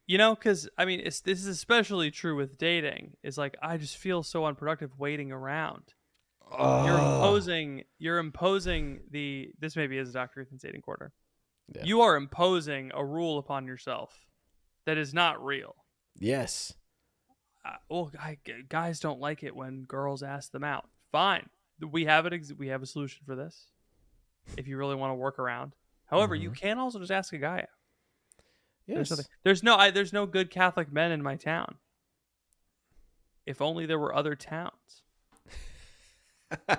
Because I mean, this is especially true with dating. Is like I just feel so unproductive waiting around. Oh, You're imposing the. This maybe is Dr. Ethan's dating corner. yeah. You are imposing a rule upon yourself that is not real. Yes. Guys don't like it when girls ask them out. Fine, we have it. We have a solution for this. If you really want to work around, however, you can also just ask a guy out. Yes. There's no good Catholic men in my town. If only there were other towns.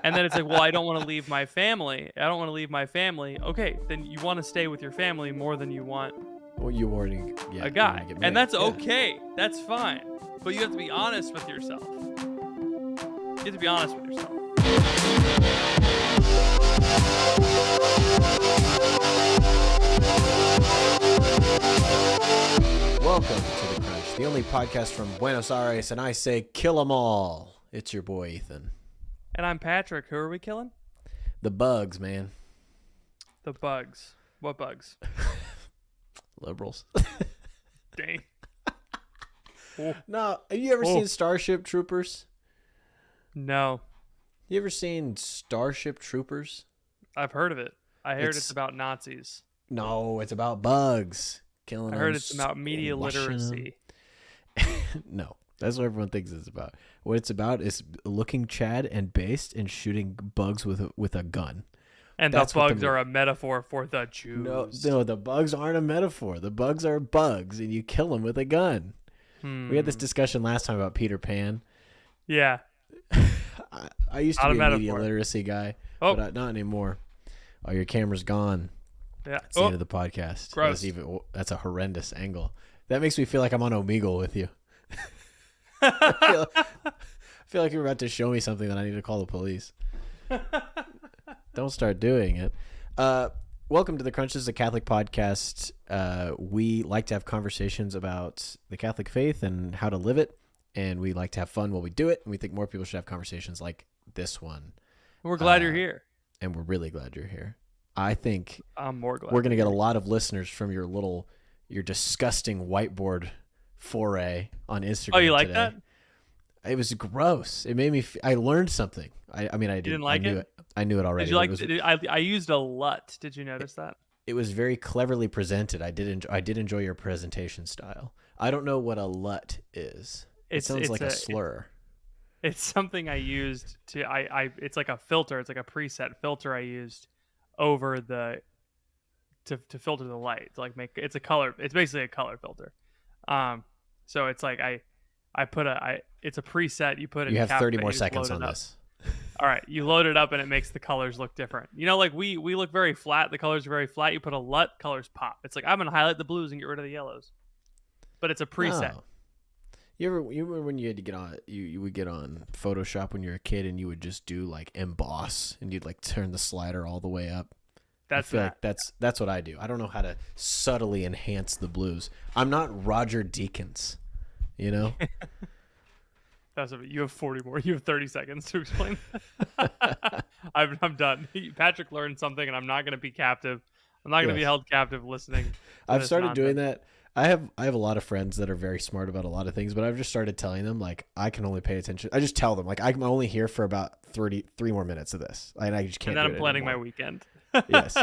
And then it's like, well, I don't want to leave my family. Okay, then you want to stay with your family more than you want Well, you already a guy. And that's Yeah. okay. That's fine. But you have to be honest with yourself. You have to be honest with yourself. Welcome to The Crunch, the only podcast from Buenos Aires, and I say kill 'em all. It's your boy, Ethan. And I'm Patrick. Who are we killing? The bugs, man. The bugs. What bugs? Liberals. Dang. No, have you ever seen Starship Troopers? No. You ever seen Starship Troopers? I've heard of it. I heard it's about Nazis. No, it's about bugs. Killing I them. heard it's about media literacy. No, that's what everyone thinks it's about. What it's about is looking Chad and based and shooting bugs with a gun. And That's the bugs are a metaphor for the Jews. No, the bugs aren't a metaphor. The bugs are bugs, and you kill them with a gun. We had this discussion last time about Peter Pan. Yeah. I used to be a media literacy guy, but not anymore. Oh, your camera's gone. Yeah. That's the end of the podcast. Gross. That's a horrendous angle. That makes me feel like I'm on Omegle with you. I feel like you're about to show me something that I need to call the police. Don't start doing it. Welcome to The Crunch. This is a Catholic podcast. We like to have conversations about the Catholic faith and how to live it, and we like to have fun while we do it, and we think more people should have conversations like this one. We're glad you're here. And we're really glad you're here. I think I'm more glad we're going to get a lot of listeners from your disgusting whiteboard foray on Instagram. Oh, you like today. that? It was gross. It made me. I learned something. I mean, I didn't like it. I knew it already. Did you like? I used a LUT. Did you notice that? It was very cleverly presented. I did enjoy your presentation style. I don't know what a LUT is. It sounds like a slur. It's something I used to. It's like a filter. It's like a preset filter I used over to filter the light. To like make it's a color. It's basically a color filter. So it's like it's a preset. You put it. You have 30 more seconds on this. All right, you load it up and it makes the colors look different. Like we look very flat. The colors are very flat. You put a LUT, colors pop. It's like I'm gonna highlight the blues and get rid of the yellows. But it's a preset. Oh. You remember when you had to get on you would get on Photoshop when you were a kid and you would just do like emboss and you'd like turn the slider all the way up. That's what I do. I don't know how to subtly enhance the blues. I'm not Roger Deakins, you know. You have 40 more. You have 30 seconds to explain. I'm done. Patrick learned something, and I'm not going to be captive. I'm not going to be held captive listening. I've started doing that. I have a lot of friends that are very smart about a lot of things, but I've just started telling them like I can only pay attention. I just tell them like I'm only here for about 3 more minutes of this, and I just can't. And then I'm planning my weekend. Yes.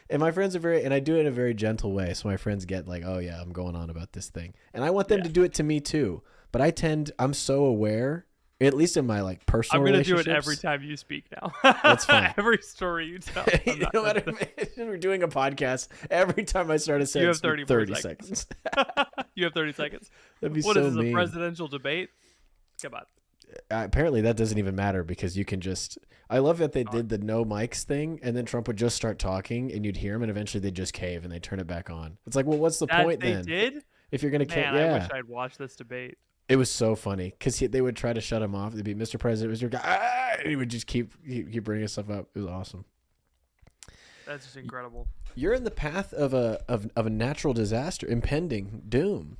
And my friends are and I do it in a very gentle way. So my friends get like, oh yeah, I'm going on about this thing. And I want them to do it to me too. But I'm so aware, at least in my like personal relationships. I'm going to do it every time you speak now. That's fine. Every story you tell. No matter if we're doing a podcast, every time I start a sentence, you have 30 seconds. You have 30 seconds. That'd be what so is this, mean. A presidential debate? Come on. Apparently that doesn't even matter because you can just I love that they did the no mics thing and then Trump would just start talking and you'd hear him and eventually they'd just cave and they turn it back on. It's like, well, what's the point then? They did? If you're going to I wish I'd watched this debate. It was so funny because they would try to shut him off. They'd be, Mr. President, Mr. Guy, and he would just keep bringing stuff up. It was awesome. That's just incredible. You're in the path of a natural disaster, impending doom.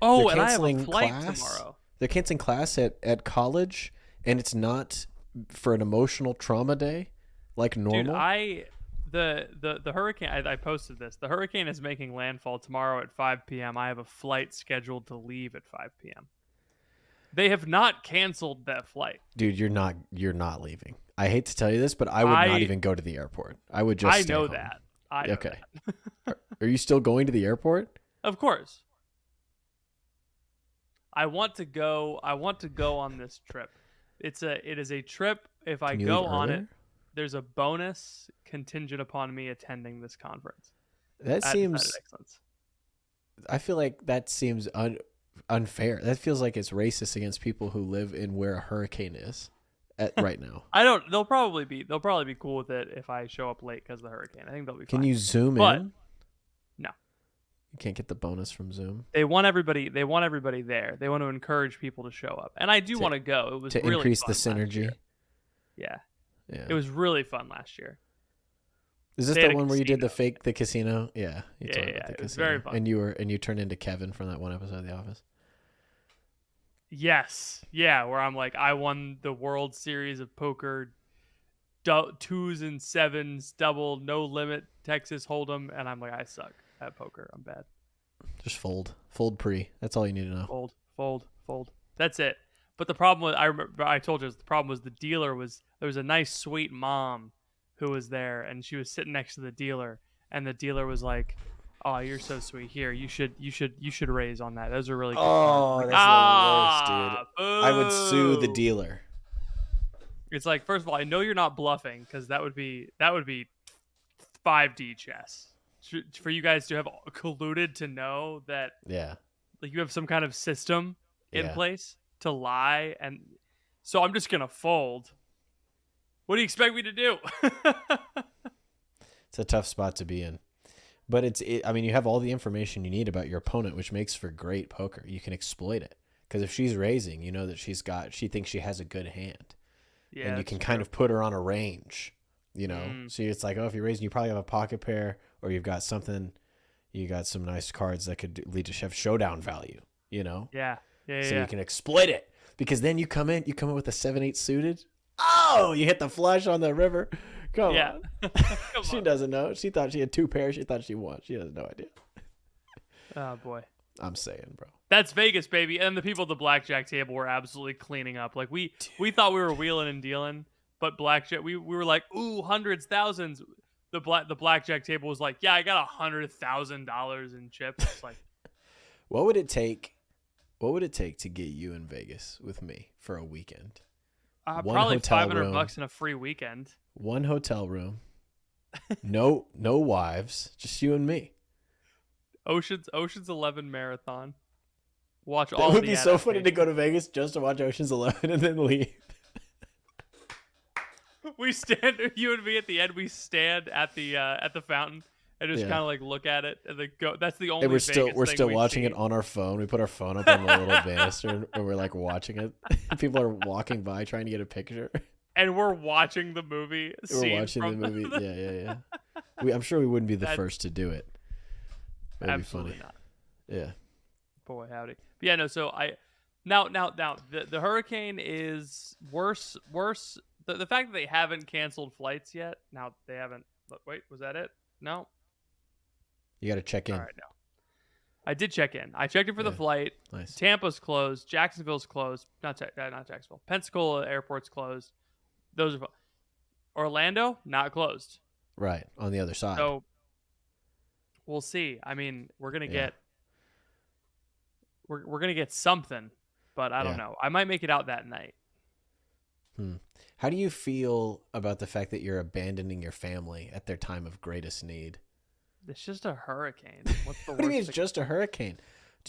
Oh, and I have a flight tomorrow. They're canceling class at college, and it's not for an emotional trauma day like normal. Dude, the hurricane. I posted this. The hurricane is making landfall tomorrow at 5 p.m. I have a flight scheduled to leave at 5 p.m. They have not canceled that flight. Dude, you're not leaving. I hate to tell you this, but I would not even go to the airport. I would just stay home. That. I know okay. that. Are you still going to the airport? Of course. I want to go on this trip. It is a trip. If I go on it, there's a bonus contingent upon me attending this conference. That seems excellence. I feel like that seems unfair. That feels like it's racist against people who live in where a hurricane is right now. They'll probably be cool with it if I show up late because of the hurricane. I think they'll be fine. Can you zoom in? No. You can't get the bonus from Zoom. They want everybody there. They want to encourage people to show up. And I do want to go. It was to really increase fun the synergy. Yeah. Yeah. It was really fun last year. Is this the one where you did the casino? Yeah. You told me about the it was casino. very fun. And you turned into Kevin from that one episode of The Office. Yes. Yeah, where I'm like, I won the World Series of Poker, 2s and 7s, double, no limit, Texas Hold'em, and I'm like, I suck at poker. I'm bad. Just fold pre. That's all you need to know. Fold. That's it. But the problem was, I remember I told you, the problem was there was a nice sweet mom who was there, and she was sitting next to the dealer, and the dealer was like, "Oh, you're so sweet. Here, you should raise on that. Those are really good." Oh, that's the worst, dude. Boo. I would sue the dealer. It's like, first of all, I know you're not bluffing because that would be 5D chess for you guys to have colluded to know that. Yeah. Like you have some kind of system in place to lie, and so I'm just gonna fold. What do you expect me to do? It's a tough spot to be in. But I mean, you have all the information you need about your opponent, which makes for great poker. You can exploit it. Because if she's raising, you know that she thinks she has a good hand. Yeah, and you can kind of put her on a range, you know? So it's like, oh, if you're raising, you probably have a pocket pair, or you've got something, you got some nice cards that could lead to have showdown value, you know? Yeah. So you can exploit it. Because then you come in with a 7-8 suited. Oh, you hit the flush on the river. Come on. She doesn't know. She thought she had 2 pairs. She thought she won. She has no idea. Oh, boy. I'm saying, bro. That's Vegas, baby. And the people at the blackjack table were absolutely cleaning up. Like, we thought we were wheeling and dealing, but blackjack, we were like, ooh, hundreds, thousands. The blackjack table was like, yeah, I got $100,000 in chips. It's like, What would it take to get you in Vegas with me for a weekend? Probably $500 in a free weekend. One hotel room. No wives, just you and me. Ocean's 11 marathon. Watch all. It would be so funny to go to Vegas just to watch Ocean's 11 and then leave. We stand, you and me at the end. We stand at the fountain and just kind of like look at it and then go. That's the only. And we're Vegas still watching it on our phone. We put our phone up on the little banister and we're like watching it. People are walking by trying to get a picture. And we're watching the movie. We're watching the movie. Yeah. I'm sure we wouldn't be the first to do it. That'd absolutely be funny. Not. Yeah. Boy, howdy. But yeah, no. So now the hurricane is worse. The fact that they haven't canceled flights yet. Now they haven't. Wait, was that it? No. You got to check in. All right, no. I did check in. I checked in for the flight. Nice. Tampa's closed. Jacksonville's closed. Not Jacksonville. Pensacola Airport's closed. Those are Orlando not closed. Right on the other side. So we'll see. I mean, we're gonna get we're gonna get something, but I don't know. I might make it out that night. How do you feel about the fact that you're abandoning your family at their time of greatest need? It's just a hurricane. What's the What do you mean it's just a hurricane?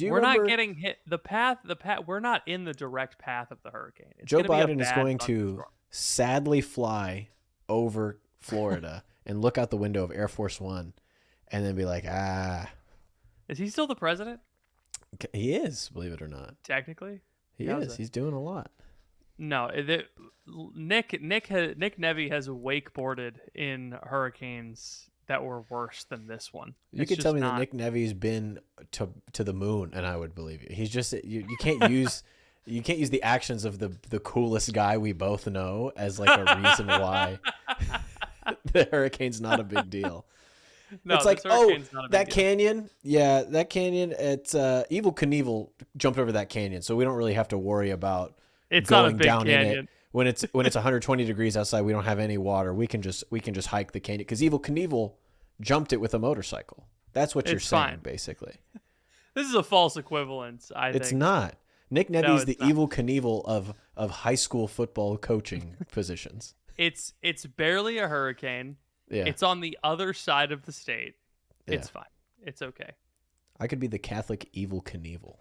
We're not getting hit. The path. We're not in the direct path of the hurricane. Joe Biden is going to sadly fly over Florida and look out the window of Air Force One, and then be like, Is he still the president? He is, believe it or not. Technically, he is. He's doing a lot. No, Nick Nevy has wakeboarded in hurricanes that were worse than this one. You could tell me that Nick Nevy's been to the moon, and I would believe you. He's just you can't use the actions of the coolest guy we both know as like a reason why The hurricane's not a big deal. No, It's this like, oh, hurricane's not a big that deal. canyon. Yeah, that canyon. It's Evil Knievel jumped over that canyon, so we don't really have to worry about It's not a going big down in it. canyon. When it's 120 degrees outside, we don't have any water. We can just hike the canyon because Evil Knievel jumped it with a motorcycle. That's what you're It's saying, fine. basically. This is a false equivalence, I It's think. not. Nick No, Nebby's it's the not. Evil Knievel of high school football coaching positions. It's barely a hurricane. Yeah, It's on the other side of the state. yeah. It's fine. It's okay. I could be the Catholic Evil Knievel.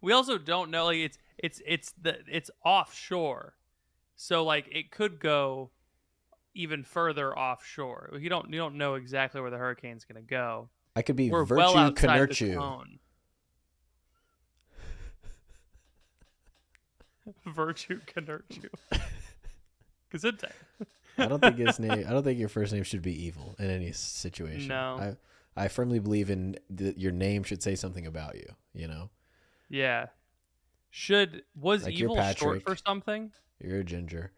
We also don't know, like, it's offshore, so like it could go even further offshore. You don't know exactly where the hurricane's gonna go. I could be We're well Virtue outside the Knerchu. cone. Virtue Knerchu. Gesundheit. I don't think his name. I don't think your first name should be evil in any situation. No. I firmly believe in your name should say something about you. You know, Yeah. Was like you're evil short Patrick. for something? You're a ginger.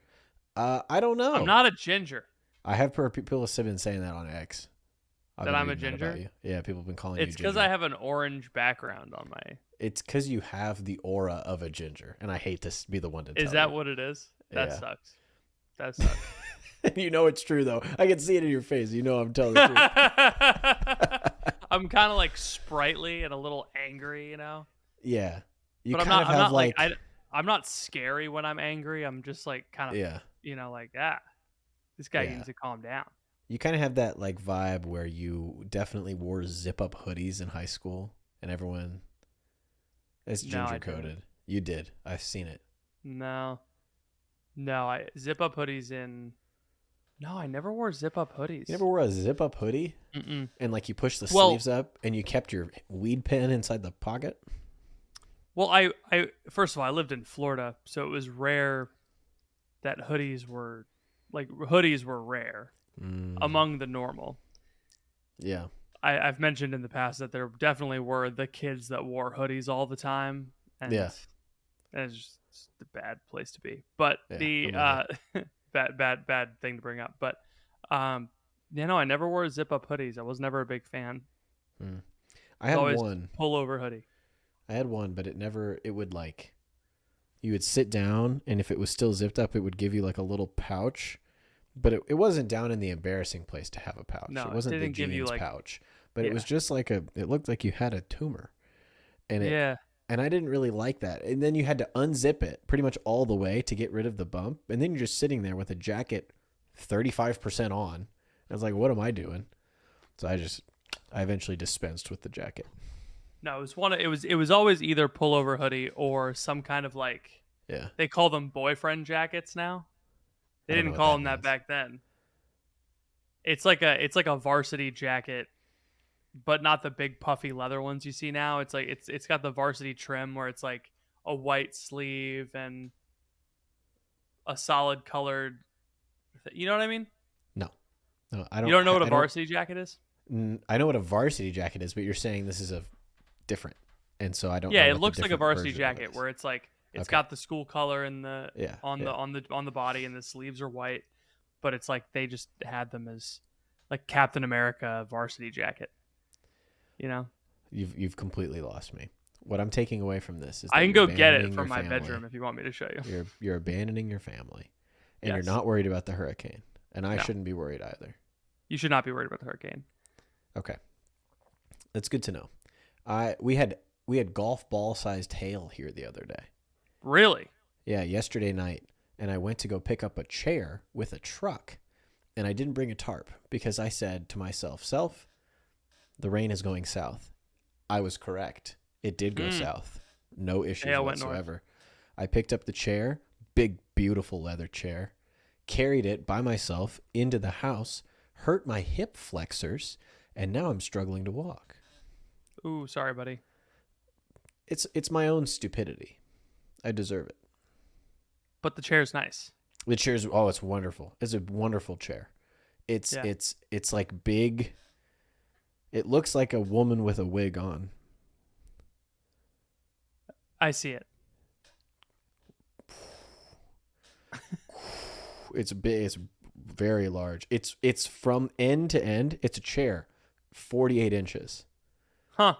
I don't know. I'm not a ginger. I have people have been saying that on X. I've That been I'm a reading that about ginger? you. Yeah, people have been calling It's you because ginger. I have an orange background on my. It's because you have the aura of a ginger, and I hate to be the one to tell Is that you. what it is? That Yeah. sucks. That sucks. You know it's true though. I can see it in your face. You know I'm telling the truth. I'm kind of like sprightly and a little angry, you know. Yeah, you But I'm kind not. of I'm have not like I'm not scary when I'm angry. I'm just like kind of, yeah. like this guy Yeah. needs to calm down. You kind of have that like vibe where you definitely wore zip up hoodies in high school, and everyone it's No, I ginger didn't. coded. You did. I've seen it. No, I zip up hoodies in. No, I never wore zip up hoodies. You never wore a zip up hoodie Mm-mm. and like you push the Well- sleeves up and you kept your weed pen inside the pocket? Well, I first of all, I lived in Florida, so it was rare that hoodies were rare among the normal. Yeah. I've mentioned in the past that there definitely were the kids that wore hoodies all the time, and Yeah. it's just a bad place to be. But Yeah, the I'm bad thing to bring up. But I never wore zip up hoodies. I was never a big fan. I had Always one. pullover hoodie. I had one, but it would like, you would sit down and if it was still zipped up, it would give you like a little pouch, but it wasn't down in the embarrassing place to have a pouch. No, it wasn't it the didn't give you, jeans like- pouch, but it Yeah. was just like it looked like you had a tumor and Yeah. and I didn't really like that. And then you had to unzip it pretty much all the way to get rid of the bump. And then you're just sitting there with a jacket 35% on. I was like, what am I doing? So I eventually dispensed with the jacket. No, it was always either pullover hoodie or some kind of like, Yeah. they call them boyfriend jackets now. They I don't didn't know call what them that that means. back then. It's like a varsity jacket, but not the big puffy leather ones you see now. It's like it's got the varsity trim where it's like a white sleeve and a solid colored. You know what I mean? No, I don't. You don't know what a I don't- varsity jacket is? I know what a varsity jacket is, but you're saying this is a different, and so I don't. Yeah, know it what the looks like a different varsity version of it jacket is. where it's like it's Okay. got the school color and the Yeah, on yeah. the body and the sleeves are white, but it's like they just had them as like Captain America varsity jacket. You know, You've completely lost me. What I'm taking away from this is I that can you're go get it abandoning from your my family. bedroom if you want me to show you. You're abandoning your family, and Yes. you're not worried about the hurricane, and I No. shouldn't be worried either. You should not be worried about the hurricane. Okay, that's good to know. We had golf ball sized hail here the other day. Really? Yeah, yesterday night, and I went to go pick up a chair with a truck, and I didn't bring a tarp because I said to myself, the rain is going south. I was correct. It did go south. No issues Hail went north. whatsoever. I picked up the chair, big, beautiful leather chair, carried it by myself into the house, hurt my hip flexors, and now I'm struggling to walk. Ooh, sorry, buddy. It's my own stupidity. I deserve it. But the chair's nice. The chair's it's wonderful. It's a wonderful chair. It's Yeah. it's like big. It looks like a woman with a wig on. I see it. It's big. It's very large. It's from end to end. It's a chair, 48 inches. Huh.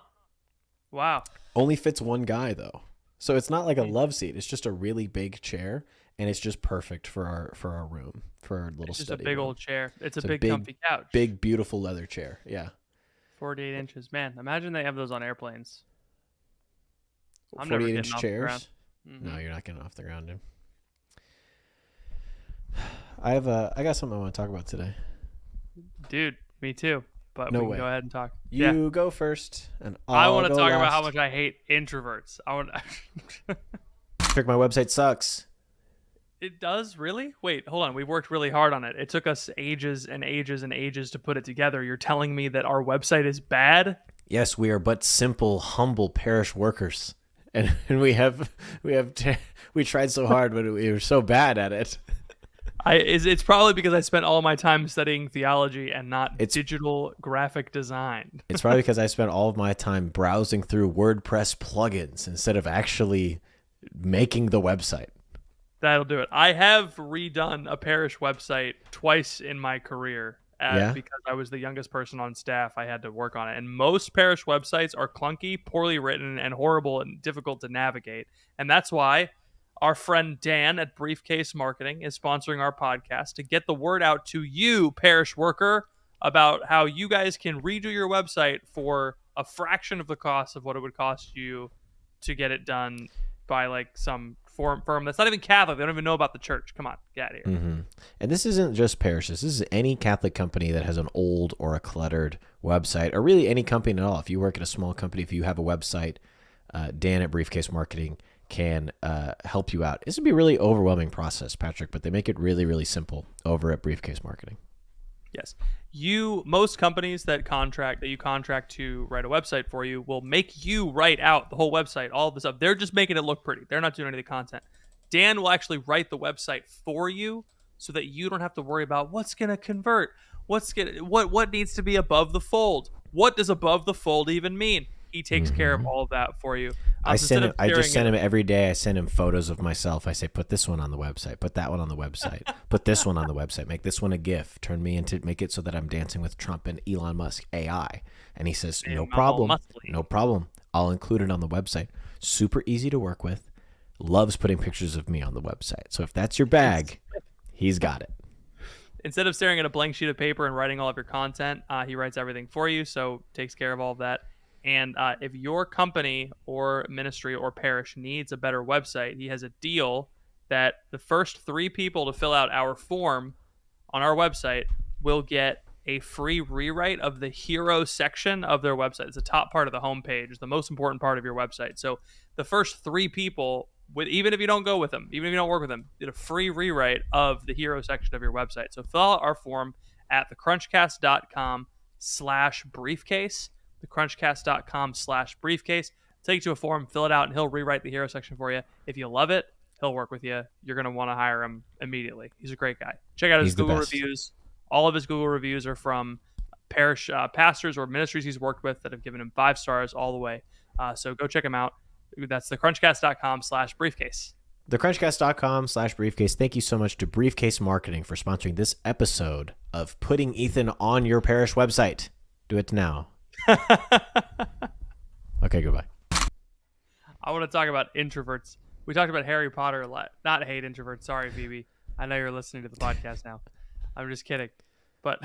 Wow. Only fits one guy though. So it's not like a love seat. It's just a really big chair, and it's just perfect for our room, for our little It's just study a big room. old chair. It's a It's a big, big, comfy couch. Big, beautiful leather chair. Yeah. 48 inches. Man, imagine they have those on airplanes. I'm never 48 getting inch off the ground. chairs. No, you're not getting off the ground, dude. I got something I want to talk about today. Dude, me too. But No we can way. go ahead and talk. You go first, and I I'll want to go talk about how last. much I hate introverts. Trick, my website sucks. It does, really? Wait, hold on. We worked really hard on it. It took us ages and ages and ages to put it together. You're telling me that our website is bad? Yes, we are but simple, humble parish workers, and we tried so hard, but we were so bad at it. It's probably because I spent all my time studying theology and not digital graphic design. It's probably because I spent all of my time browsing through WordPress plugins instead of actually making the website. That'll do it. I have redone a parish website twice in my career because I was the youngest person on staff. I had to work on it. And most parish websites are clunky, poorly written, and horrible and difficult to navigate. And that's why our friend Dan at Briefcase Marketing is sponsoring our podcast to get the word out to you, parish worker, about how you guys can redo your website for a fraction of the cost of what it would cost you to get it done by like some firm that's not even Catholic. They don't even know about the church. Come on, get out of here. Mm-hmm. And this isn't just parishes. This is any Catholic company that has an old or a cluttered website, or really any company at all. If you work at a small company, if you have a website, Dan at Briefcase Marketing can help you out. This would be a really overwhelming process, Patrick, but they make it really, really simple over at Briefcase Marketing. Yes. Most companies that you contract to write a website for you will make you write out the whole website, all of this stuff. They're just making it look pretty. They're not doing any of the content. Dan will actually write the website for you so that you don't have to worry about what's going to convert, what needs to be above the fold. What does above the fold even mean? He takes care of all of that for you. I just send him every day. I send him photos of myself. I say, put this one on the website, put that one on the website, put this one on the website, make this one a GIF, make it so that I'm dancing with Trump and Elon Musk AI. And he says, no problem. I'll include it on the website. Super easy to work with. Loves putting pictures of me on the website. So if that's your bag, he's got it. Instead of staring at a blank sheet of paper and writing all of your content, he writes everything for you. So takes care of all of that. And if your company or ministry or parish needs a better website, he has a deal that the first 3 people to fill out our form on our website will get a free rewrite of the hero section of their website. It's the top part of the homepage. It's the most important part of your website. So the first 3 people, even if you don't go with them, even if you don't work with them, get a free rewrite of the hero section of your website. So fill out our form at thecrunchcast.com/briefcase. thecrunchcast.com/briefcase. Take you to a form, fill it out, and he'll rewrite the hero section for you. If you love it, he'll work with you. You're going to want to hire him immediately. He's a great guy. Check out his Google reviews. All of his Google reviews are from parish pastors or ministries he's worked with that have given him 5 stars all the way. So go check him out. That's thecrunchcast.com/briefcase. Thecrunchcast.com/briefcase. Thank you so much to Briefcase Marketing for sponsoring this episode of Putting Ethan on Your Parish Website. Do it now. Okay, goodbye. I want to talk about introverts. We talked about Harry Potter a lot. Not hate introverts. Sorry, Phoebe. I know you're listening to the podcast now. I'm just kidding. But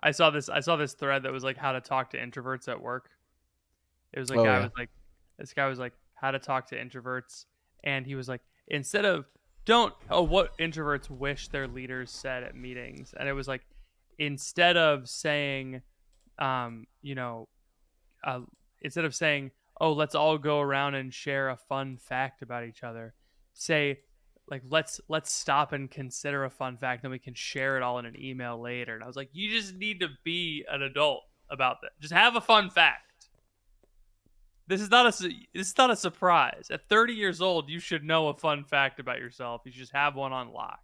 I saw this thread that was like how to talk to introverts at work. It was like this guy was like how to talk to introverts, and he was like, instead of what introverts wish their leaders said at meetings. And it was like, instead of saying, instead of saying, oh, let's all go around and share a fun fact about each other, say, like, let's stop and consider a fun fact, then we can share it all in an email later. And I was like, you just need to be an adult about that. Just have a fun fact. This is not a surprise. At 30 years old, you should know a fun fact about yourself. You should just have one on lock.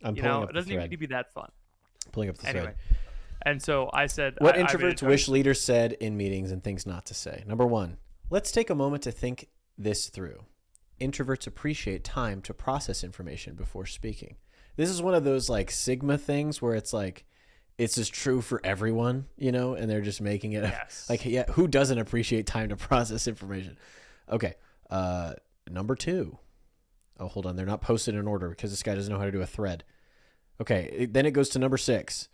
I'm pulling up it doesn't even need to be that fun. Pulling up the thread. And so I said, what introverts wish leaders said in meetings and things not to say. Number 1, let's take a moment to think this through. Introverts appreciate time to process information before speaking. This is one of those like Sigma things where it's like it's just true for everyone, you know, and they're just making it Yes. like, yeah, who doesn't appreciate time to process information? Okay. Number 2. Oh, hold on. They're not posted in order because this guy doesn't know how to do a thread. Okay. Then it goes to number 6.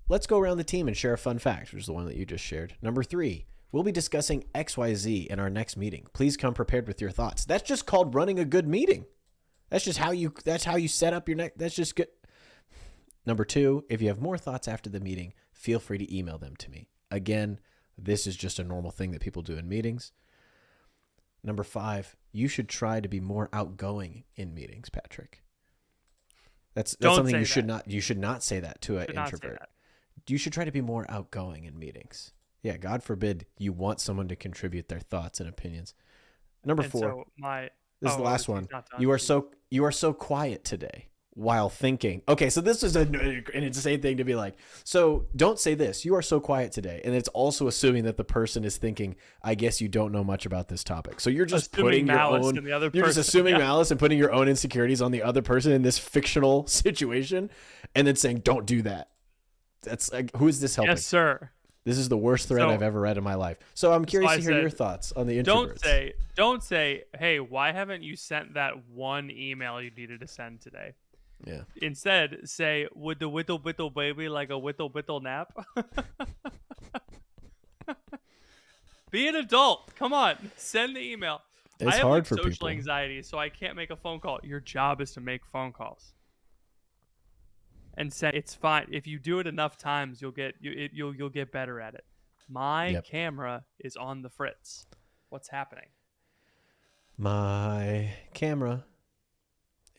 Let's go around the team and share a fun fact, which is the one that you just shared. Number 3. We'll be discussing XYZ in our next meeting. Please come prepared with your thoughts. That's just called running a good meeting. That's how you set up your next. That's just good. Number 2, if you have more thoughts after the meeting, feel free to email them to me. Again, this is just a normal thing that people do in meetings. Number 5, you should try to be more outgoing in meetings, Patrick. That's something you should not. You should not say that to an introvert. You should try to be more outgoing in meetings. Yeah, God forbid you want someone to contribute their thoughts and opinions. Number 4. So this is the last one. You are so quiet today while thinking. Okay, so this is an insane thing to be like. So don't say this. You are so quiet today, and it's also assuming that the person is thinking, I guess you don't know much about this topic. So you're just putting your own. You're just assuming malice and putting your own insecurities on the other person in this fictional situation, and then saying, "Don't do that." That's like, who is this helping? Yes, sir. This is the worst thread I've ever read in my life. So I'm curious to hear your thoughts on the introverts. Don't say, hey, why haven't you sent that one email you needed to send today? Yeah. Instead, say, would the whittle baby like a whittle nap? Be an adult. Come on. Send the email. It's I have hard for social people. anxiety, so I can't make a phone call. Your job is to make phone calls. And say it's fine if you do it enough times. You'll get better at it. My camera is on the fritz. What's happening? My camera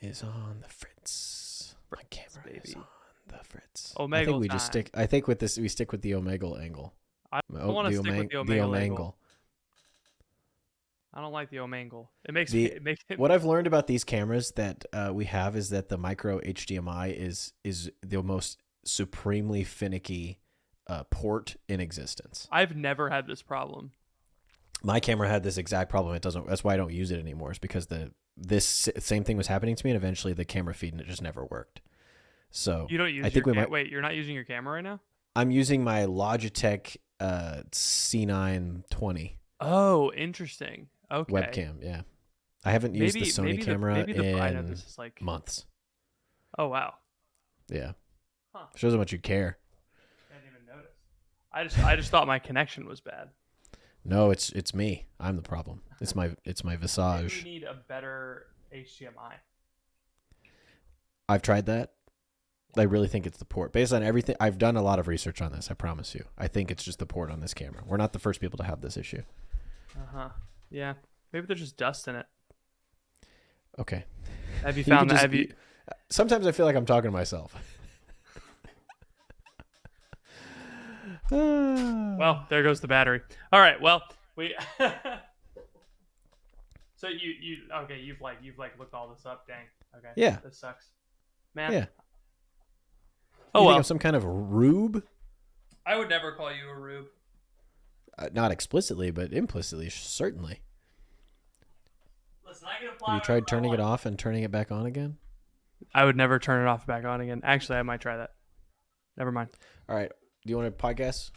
is on the fritz. My camera is on the fritz. Omegle I think we time. just stick. I think with this we stick with the Omegle angle. I don't want to stick with the Omegle angle. I don't like the Omegle. It makes me. What I've learned about these cameras that we have is that the micro HDMI is the most supremely finicky port in existence. I've never had this problem. My camera had this exact problem. It doesn't. That's why I don't use it anymore. It's because this same thing was happening to me, and eventually the camera feed and it just never worked. So you don't use. Wait, you're not using your camera right now? I'm using my Logitech C920. Oh, interesting. Okay. Webcam, yeah. I haven't used the Sony camera in months. Oh, wow. Yeah. Huh. Shows how much you care. I didn't even notice. I just thought my connection was bad. No, it's me. I'm the problem. It's my visage. Maybe we need a better HDMI. I've tried that. I really think it's the port. Based on everything, I've done a lot of research on this, I promise you. I think it's just the port on this camera. We're not the first people to have this issue. Uh-huh. Yeah. Maybe there's just dust in it. Okay. Have you found that? Sometimes I feel like I'm talking to myself. Well, there goes the battery. All right. Well, we. So you've looked all this up. Dang. Okay. Yeah. This sucks, man. Yeah. Oh, you think I'm some kind of rube? I would never call you a rube. Not explicitly, but implicitly, certainly. Listen, I can Have apply. you tried turning it off and turning it back on again? I would never turn it off and back on again. Actually, I might try that. Never mind. All right. Do you want a podcast?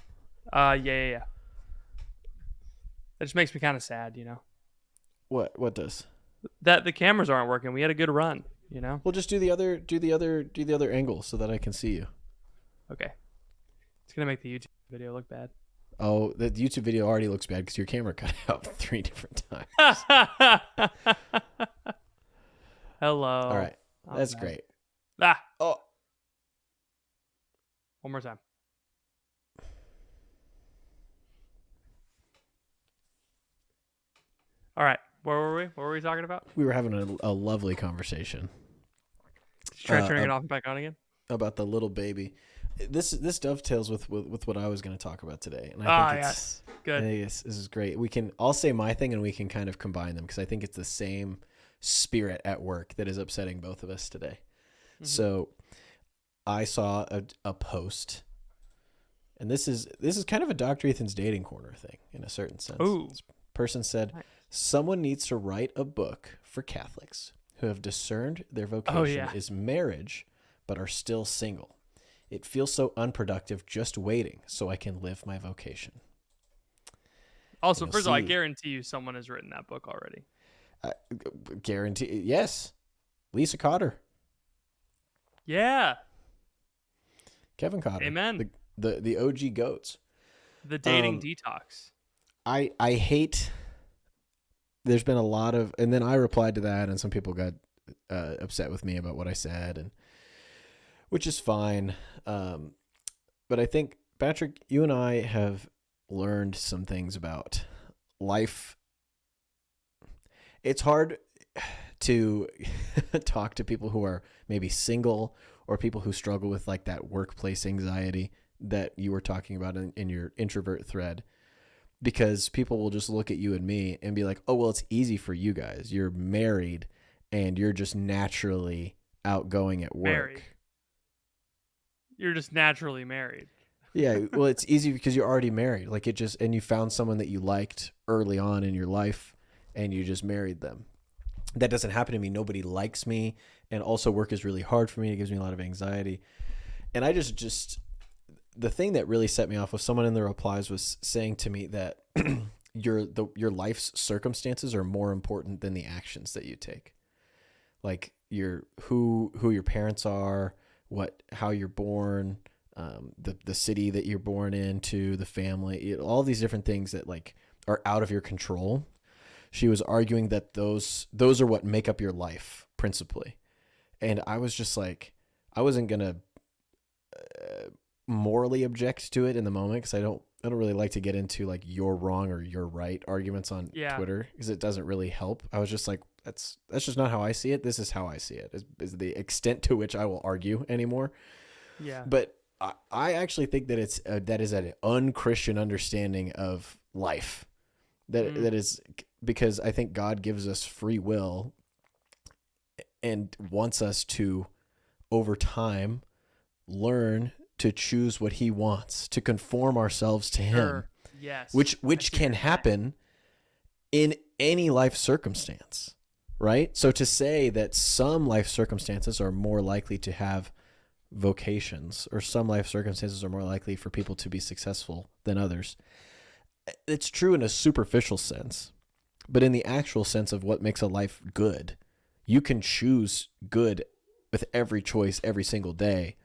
Yeah. That just makes me kind of sad, you know. What does? That the cameras aren't working. We had a good run, you know. We'll just do the other angle so that I can see you. Okay. It's gonna make the YouTube video look bad. Oh, the YouTube video already looks bad because your camera cut out 3 different times. Hello. All right. That's great. Oh. One more time. All right. Where were we? What were we talking about? We were having a lovely conversation. Try turning it off and back on again? About the little baby. This dovetails with what I was going to talk about today, and I think yes, good. This is great. I'll say my thing, and we can kind of combine them because I think it's the same spirit at work that is upsetting both of us today. Mm-hmm. So, I saw a post, and this is kind of a Dr. Ethan's dating corner thing in a certain sense. Ooh. This person said, nice. Someone needs to write a book for Catholics who have discerned their Oh vocation yeah. is marriage, but are still single. It feels so unproductive just waiting so I can live my vocation. And Also, you'll first of all, I see, guarantee you someone has written that book already. I guarantee, yes, Lisa Cotter, Yeah. Kevin Cotter, Amen. the OG goats. The dating Um, detox. I hate. There's been a lot of, and then I replied to that, and some people got upset with me about what I said, and which is fine. But I think Patrick, you and I have learned some things about life. It's hard to talk to people who are maybe single or people who struggle with like that workplace anxiety that you were talking about in your introvert thread, because people will just look at you and me and be like, oh, well, it's easy for you guys. You're married and you're just naturally outgoing at work. Married. You're just naturally married. Yeah, well, it's easy because you're already married. Like it just, and you found someone that you liked early on in your life and you just married them. That doesn't happen to me. Nobody likes me. And also work is really hard for me. It gives me a lot of anxiety. And I just the thing that really set me off was someone in the replies was saying to me that your life's circumstances are more important than the actions that you take. Like who your parents are, how you're born, the city that you're born into, the family, all these different things that like are out of your control. She was arguing that those are what make up your life principally. And I was just like, I wasn't gonna morally object to it in the moment because I don't really like to get into like you're wrong or you're right arguments on Twitter because it doesn't really help. I was just like, that's just not how I see it. This is how I see it. Is the extent to which I will argue anymore. Yeah. But I actually think that that is an unchristian understanding of life. That is because I think God gives us free will and wants us to, over time, learn to choose what he wants, to conform ourselves to him. Yes. Which can happen in any life circumstance, right? So to say that some life circumstances are more likely to have vocations or some life circumstances are more likely for people to be successful than others, it's true in a superficial sense. But in the actual sense of what makes a life good, you can choose good with every choice every single day,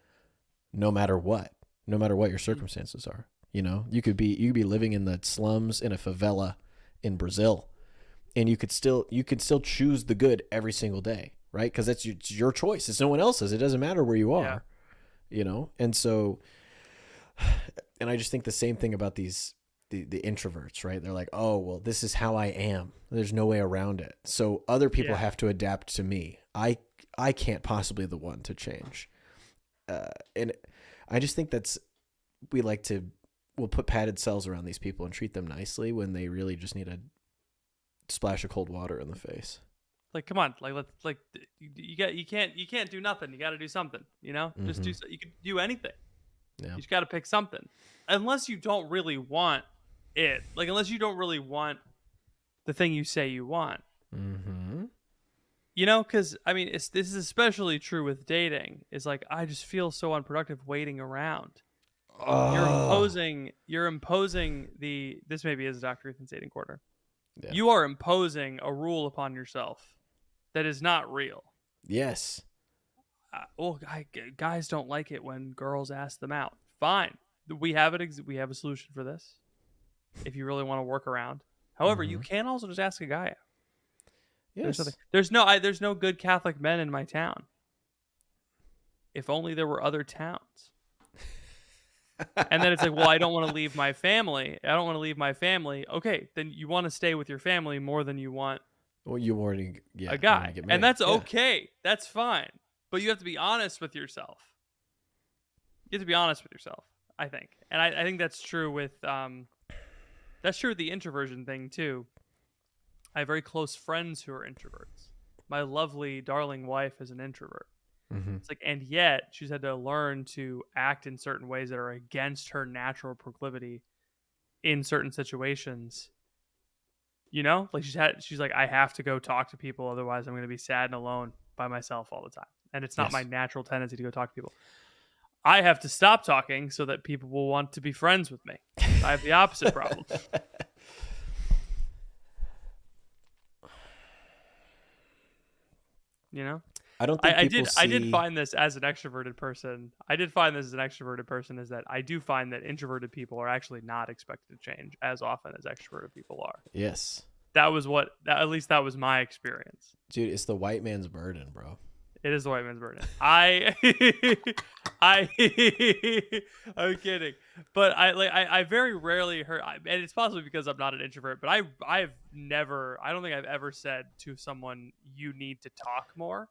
no matter what your circumstances are. You know, you could be living in the slums in a favela in Brazil, and you could still choose the good every single day, right? Because that's your choice. It's no one else's. It doesn't matter where you are, you know. And so, and I just think the same thing about the introverts, right? They're like, oh, well, this is how I am. There's no way around it. So other people have to adapt to me. I can't possibly be the one to change. And I just think we'll put padded cells around these people and treat them nicely when they really just need a splash of cold water in the face. Like, come on, you can't do nothing. You got to do something, you know, just do, you can do anything. Yeah. You just got to pick something, unless you don't really want it. Like, unless you don't really want the thing you say you want. Mm-hmm. You know, because I mean, this is especially true with dating. It's like, I just feel so unproductive waiting around. You're imposing this maybe is a Dr. Ethan's dating corner. Yeah. You are imposing a rule upon yourself that is not real. Yes. Guys don't like it when girls ask them out. Fine, we have we have a solution for this. If you really want to work around, however, you can also just ask a guy out. Yes. There's no good Catholic men in my town. If only there were other towns. And then it's like, well, I don't want to leave my family. Okay, then you want to stay with your family more than you want. Well, you already a guy, and that's okay. That's fine. But you have to be honest with yourself. I think, and I think that's true with the introversion thing too. I have very close friends who are introverts. My lovely, darling wife is an introvert. Mm-hmm. It's like, and yet she's had to learn to act in certain ways that are against her natural proclivity in certain situations You know, like she's like, I have to go talk to people, otherwise I'm going to be sad and alone by myself all the time. And it's not my Yes. natural tendency to go talk to people. I have to stop talking so that people will want to be friends with me. I have the opposite problem. You know, I don't think people I did see. find this as an extroverted person. I did find this as an extroverted person is that I do find that introverted people are actually not expected to change as often as extroverted people are. Yes, That was at least that was my experience. dude, it's the white man's burden, bro. It is the white man's burden. I, I'm kidding, but I very rarely heard, and it's possibly because I'm not an introvert. But I've never, I don't think I've ever said to someone, "You need to talk more."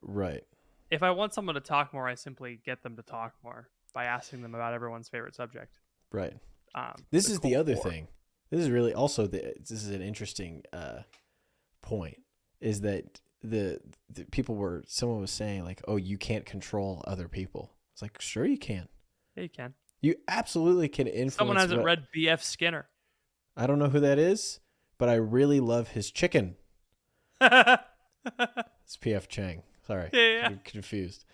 Right. If I want someone to talk more, I simply get them to talk more by asking them about everyone's favorite subject. Right. This is the other core. thing. This is really also this is an interesting point. Is that the someone was saying like, oh, you can't control other people. It's like, sure you can. Yeah, you can. You absolutely can influence. Someone hasn't read B.F. Skinner. I don't know who that is, but I really love his chicken. It's P.F. Chang. Sorry, Yeah. I'm confused.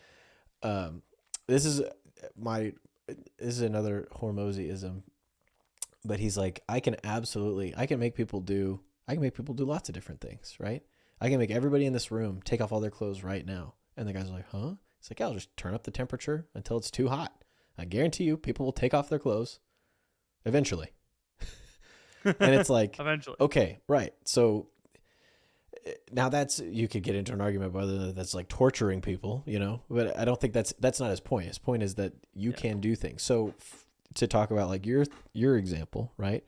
This is another Hormozyism, but he's like, I can make people do lots of different things, right? I can make everybody in this room take off all their clothes right now. And the guy's like, huh? It's like, yeah, I'll just turn up the temperature until it's too hot. I guarantee you people will take off their clothes eventually. And it's like, Eventually. okay, right. So now you could get into an argument whether that's like torturing people, you know, but I don't think that's not his point. His point is that you can do things. So to talk about like your example, right?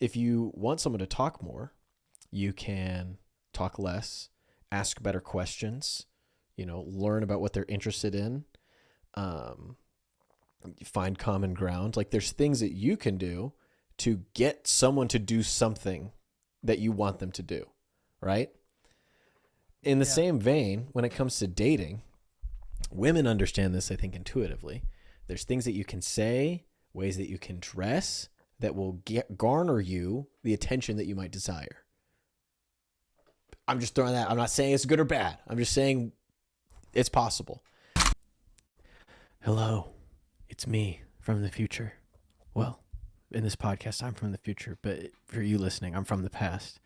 If you want someone to talk more, you can talk less, ask better questions, you know, learn about what they're interested in, find common ground. Like there's things that you can do to get someone to do something that you want them to do, right? In the same vein, when it comes to dating, women understand this, I think, intuitively. There's things that you can say, ways that you can dress that will garner you the attention that you might desire. I'm just throwing that. I'm not saying it's good or bad. I'm just saying it's possible. Hello, it's me from the future. Well, in this podcast, I'm from the future, but for you listening, I'm from the past.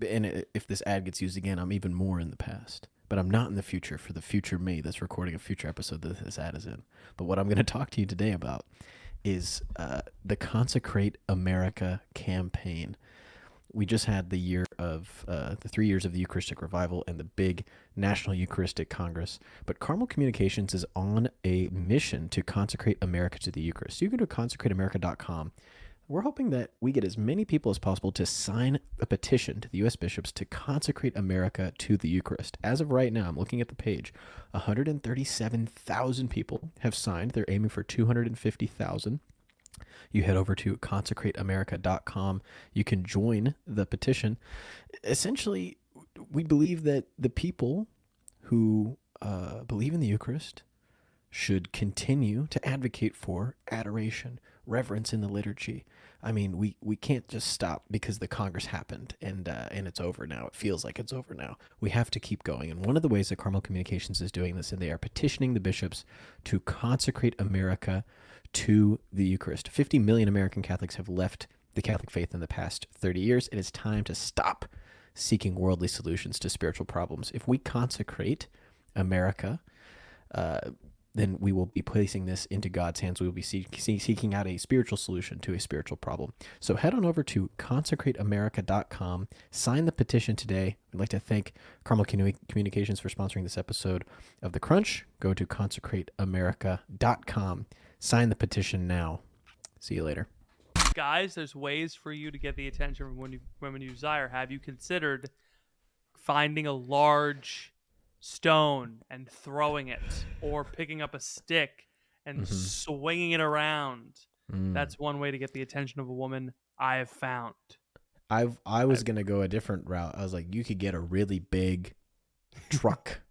And if this ad gets used again, I'm even more in the past. But I'm not in the future for the future me that's recording a future episode that this ad is in. But what I'm going to talk to you today about is the Consecrate America campaign. We just had the 3 years of the Eucharistic Revival and the big National Eucharistic Congress. But Carmel Communications is on a mission to consecrate America to the Eucharist. You can go to consecrateamerica.com. We're hoping that we get as many people as possible to sign a petition to the U.S. bishops to consecrate America to the Eucharist. As of right now, I'm looking at the page, 137,000 people have signed. They're aiming for 250,000. You head over to consecrateamerica.com. You can join the petition. Essentially, we believe that the people who believe in the Eucharist should continue to advocate for adoration, reverence in the liturgy. I mean, we can't just stop because the Congress happened and it's over now. It feels like it's over now. We have to keep going. And one of the ways that Carmel Communications is doing this, and they are petitioning the bishops to consecrate America to the Eucharist. 50 million American Catholics have left the Catholic faith in the past 30 years. It is time to stop seeking worldly solutions to spiritual problems. If we consecrate America, then we will be placing this into God's hands. We will be seeking out a spiritual solution to a spiritual problem. So head on over to consecrateamerica.com, sign the petition today. We'd like to thank Carmel Communications for sponsoring this episode of The Crunch. Go to consecrateamerica.com, sign the petition now. See you later. Guys, there's ways for you to get the attention of women you desire. Have you considered finding a large stone and throwing it, or picking up a stick and swinging it around? That's one way to get the attention of a woman I have found. I was going to go a different route. I was like, you could get a really big truck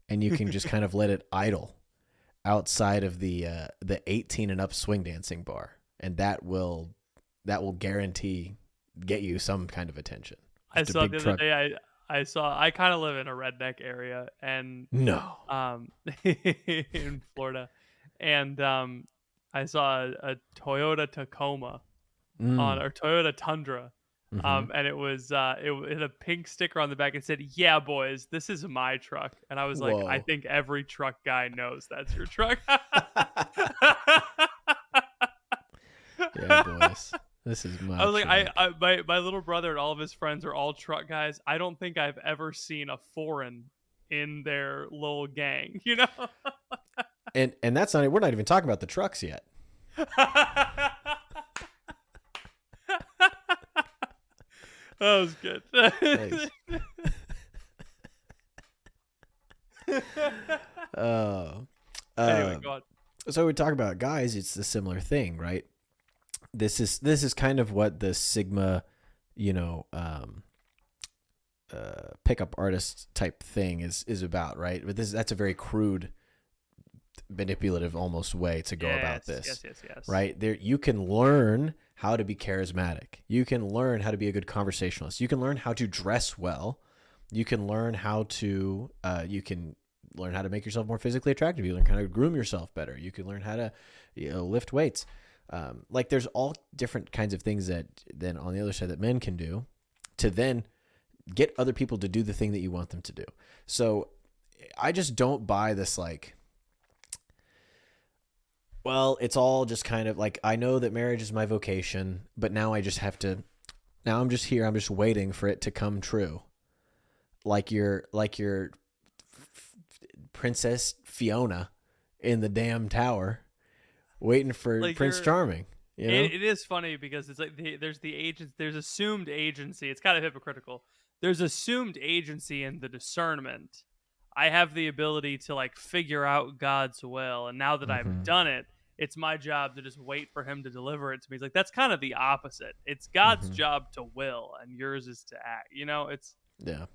and you can just kind of let it idle outside of the 18 and up swing dancing bar, and that will guarantee get you some kind of attention. I Just a saw big the other truck. day. I kind of live in a redneck area, and No. in Florida, and I saw a Toyota Tacoma Mm. or Toyota Tundra. Mm-hmm. And it had a pink sticker on the back. It said, "Yeah, boys, this is my truck." And I was like, I Whoa. think every truck guy knows that's your truck. Yeah, boys. This is I my was like, truck. my little brother and all of his friends are all truck guys. I don't think I've ever seen a foreign in their little gang, you know? And that's not. We're not even talking about the trucks yet. That was good. Nice. Oh. Anyway, go on. So we talk about guys. It's the similar thing, right? This is kind of what the Sigma, you know, pickup artist type thing is about, right? But that's a very crude, manipulative almost way to go about this. Yes. Right? There you can learn how to be charismatic. You can learn how to be a good conversationalist. You can learn how to dress well. You can learn how to make yourself more physically attractive. You learn how to groom yourself better. You can learn how to lift weights. Like there's all different kinds of things that then on the other side that men can do to then get other people to do the thing that you want them to do. So I just don't buy this like, well, it's all just kind of like, I know that marriage is my vocation, but now I'm just here. I'm just waiting for it to come true. Like your Princess Fiona in the damn tower waiting for Like Prince Charming. You know? it is funny because it's like there's assumed agency. It's kind of hypocritical. There's assumed agency in the discernment. I have the ability to like figure out God's will, and now that I've done it, it's my job to just wait for him to deliver it to me. It's like that's kind of the opposite. It's God's job to will, and yours is to act. You know, it's Yeah.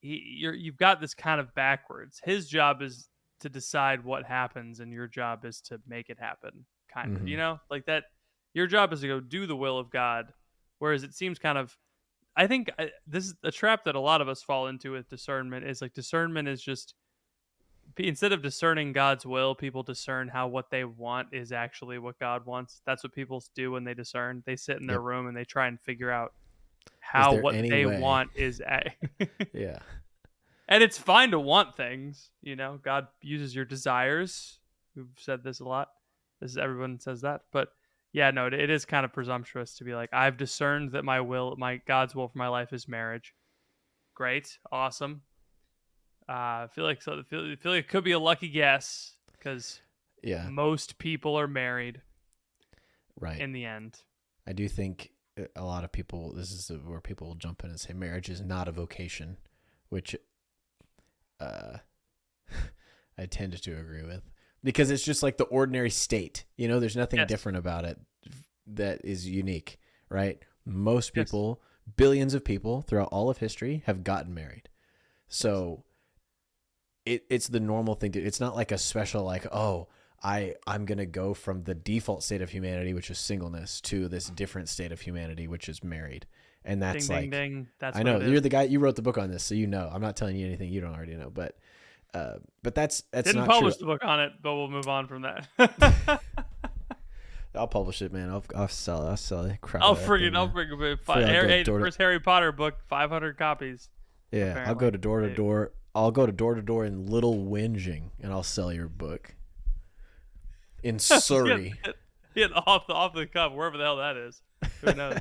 you've got this kind of backwards. His job is to decide what happens, and your job is to make it happen. Kind of, you know, like that. Your job is to go do the will of God, whereas it seems kind of. I think this is a trap that a lot of us fall into with discernment. Is like discernment is just instead of discerning God's will, people discern how what they want is actually what God wants. That's what people do when they discern. They sit in their Yep. room and they try and figure out Is how there what any they way? want is Yeah. and it's fine to want things, you know. God uses your desires. We've said this a lot. Everyone says that, but yeah, no, it is kind of presumptuous to be like, I've discerned that my God's will for my life is marriage. Great, awesome. I feel like it could be a lucky guess because Yeah. most people are married Right. in the end. I do think a lot of people, this is where people will jump in and say marriage is not a vocation, which I tend to agree with because it's just like the ordinary state. You know, there's nothing different about it that is unique, right? Most people, billions of people throughout all of history have gotten married. So it's the normal thing it's not like a special, like, oh, I'm going to go from the default state of humanity, which is singleness, to this different state of humanity, which is married. And that's ding, like, ding, ding. That's I what know it is. you're the guy, you wrote the book on this. So, you know, I'm not telling you anything you don't already know, but that's Didn't not publish true. the book on it, but we'll move on from that. I'll publish it, man. I'll sell it. I'll sell it. Crap. I'll bring it. The first Harry Potter book, 500 copies. Yeah, Apparently. I'll go to door to door. I'll go to door to door in Little Whinging, and I'll sell your book in Surrey. Off the cuff, wherever the hell that is. Who knows?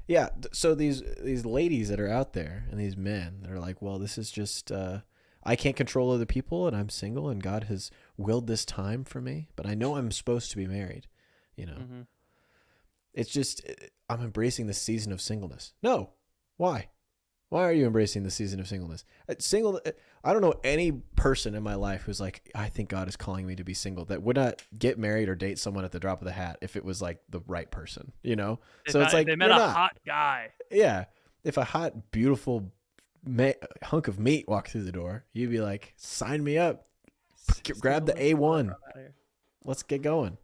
Yeah. So these ladies that are out there and these men that are like, well, this is just I can't control other people, and I'm single, and God has willed this time for me, but I know I'm supposed to be married. You know, it's just I'm embracing the season of singleness. No, why? Why are you embracing the season of singleness? I don't know any person in my life who's like, I think God is calling me to be single, that would not get married or date someone at the drop of the hat if it was like the right person, you know? It's like, they met a hot guy. Yeah. If a hot, beautiful hunk of meat walked through the door, you'd be like, sign me up. Grab the A1. Let's get going.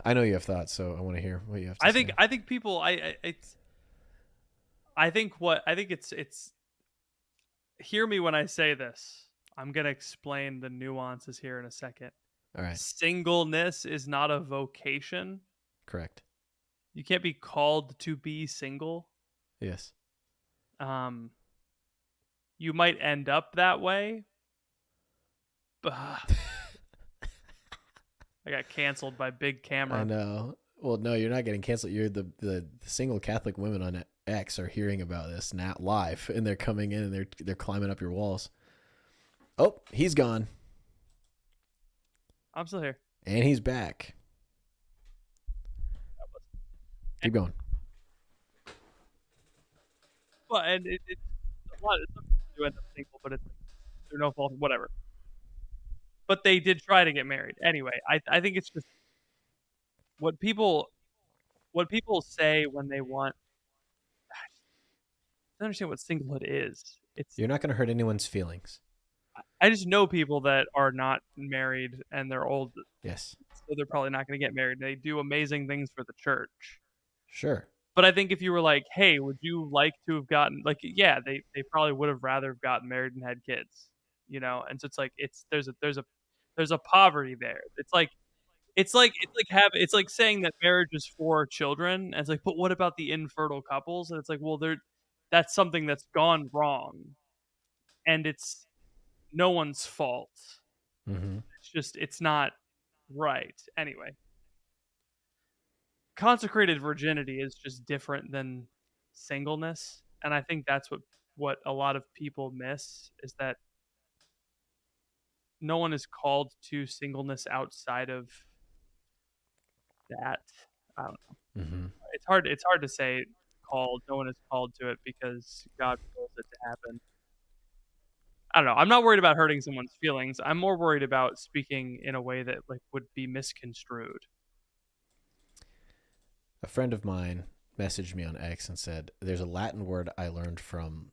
I know you have thoughts, so I want to hear what you have to say. I think people, I think it's hear me when I say this. I'm going to explain the nuances here in a second. All right. Singleness is not a vocation. Correct. You can't be called to be single. Yes. Um, you might end up that way. But I got canceled by Big Camera. I know. Well, no, you're not getting canceled. You're the single Catholic women on X are hearing about this now live, and they're coming in and they're climbing up your walls. Oh, he's gone. I'm still here. And he's back. Keep going. Well, and it's a lot. Some people do end up single, but it's through no fault, whatever. But they did try to get married anyway. I think it's just what people say when they want. I don't understand what singlehood is. It's You're not going to hurt anyone's feelings. I just know people that are not married and they're old, Yes. so they're probably not going to get married. They do amazing things for the church. Sure. But I think if you were like, "Hey, would you like to have gotten like yeah, they probably would have rather have gotten married and had kids." You know? And so it's like there's a poverty there. It's like saying that marriage is for children. And it's like, "But what about the infertile couples?" And it's like, "Well, that's something that's gone wrong." And it's no one's fault. Mm-hmm. It's just it's not right. Anyway, consecrated virginity is just different than singleness, and I think that's what a lot of people miss is that no one is called to singleness outside of that. I don't know. Mm-hmm. It's hard to say called. No one is called to it because God wills it to happen. I don't know. I'm not worried about hurting someone's feelings. I'm more worried about speaking in a way that like would be misconstrued. A friend of mine messaged me on X and said, "There's a Latin word I learned from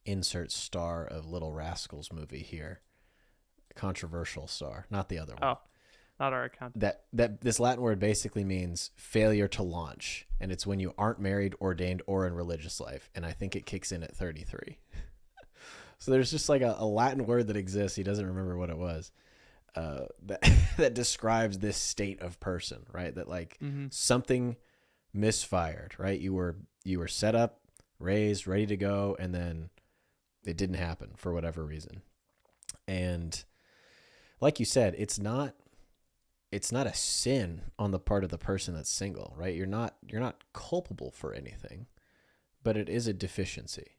insert star of Little Rascals movie here, controversial star, not the other one. Oh, not our account. That this Latin word basically means failure to launch, and it's when you aren't married, ordained, or in religious life. And I think it kicks in at 33. So there's just like a Latin word that exists. He doesn't remember what it was. That that describes this state of person, right? That like something misfired, right? You were set up, raised, ready to go, and then it didn't happen for whatever reason. And like you said, it's not a sin on the part of the person that's single, right? You're not culpable for anything, but it is a deficiency.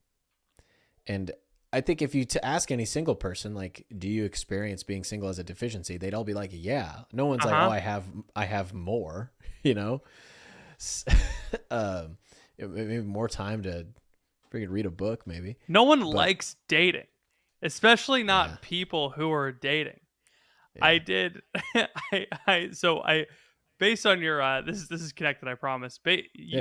And I think if you to ask any single person, like, do you experience being single as a deficiency? They'd all be like, yeah. No one's like, oh, I have more, you know, maybe more time to freaking read a book, maybe. No one likes dating, especially not people who are dating. Yeah. I did. I based on your this is connected, I promise.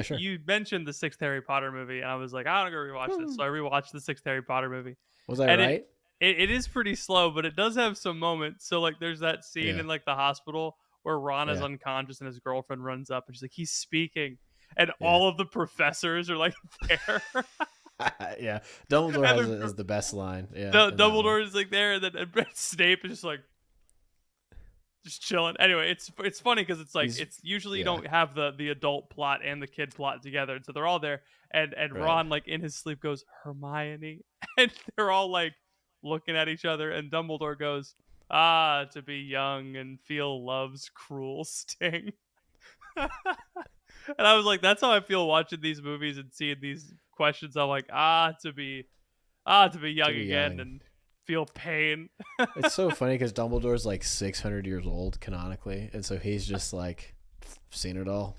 Sure. You mentioned the 6th Harry Potter movie, and I was like, I'm gonna rewatch this. So I rewatched the 6th Harry Potter movie. Was I right? It is pretty slow, but it does have some moments. So like, there's that scene in like the hospital where Ron is unconscious and his girlfriend runs up and she's like, he's speaking, and all of the professors are like there. Yeah, Dumbledore has the best line. Yeah, Dumbledore is like there, and then Snape is just like. Just chilling. Anyway, it's funny because it's like it's usually you don't have the adult plot and the kid plot together, and so they're all there. And Ron like in his sleep goes Hermione, and they're all like looking at each other, and Dumbledore goes, to be young and feel love's cruel sting. And I was like, that's how I feel watching these movies and seeing these questions. I'm like, to be young again and feel pain. It's so funny because Dumbledore's like 600 years old canonically, and so he's just like seen it all.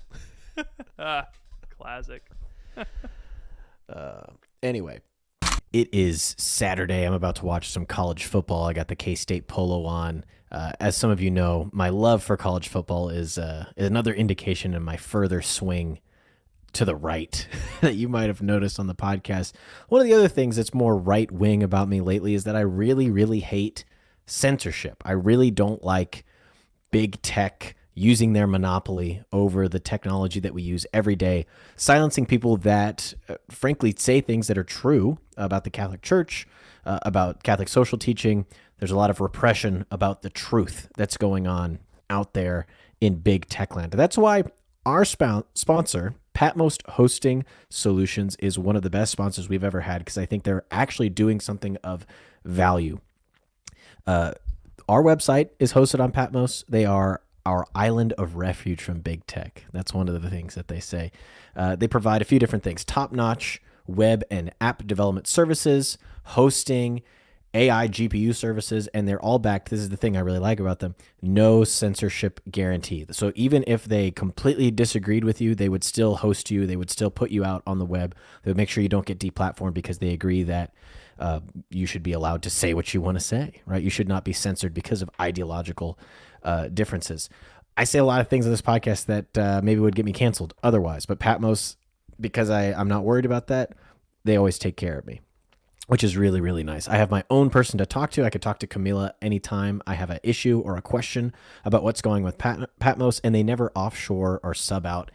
Classic. Anyway, it is Saturday. I'm about to watch some college football. I got the K-State polo on. As some of you know, my love for college football is another indication in my further swing to the right that you might have noticed on the podcast. One of the other things that's more right wing about me lately is that I really, really hate censorship. I really don't like big tech using their monopoly over the technology that we use every day, silencing people that, frankly, say things that are true about the Catholic Church, about Catholic social teaching. There's a lot of repression about the truth that's going on out there in big tech land. That's why our sponsor, Patmos Hosting Solutions, is one of the best sponsors we've ever had, because I think they're actually doing something of value. Our website is hosted on Patmos. They are our island of refuge from big tech. That's one of the things that they say. They provide a few different things: top-notch web and app development services, hosting, AI GPU services, and they're all backed. This is the thing I really like about them: no censorship guarantee. So even if they completely disagreed with you, they would still host you. They would still put you out on the web. They would make sure you don't get deplatformed, because they agree that you should be allowed to say what you want to say, right? You should not be censored because of ideological differences. I say a lot of things on this podcast that maybe would get me canceled otherwise, but Patmos, because I'm not worried about that, they always take care of me, which is really, really nice. I have my own person to talk to. I could talk to Camila anytime I have an issue or a question about what's going with Patmos, and they never offshore or sub out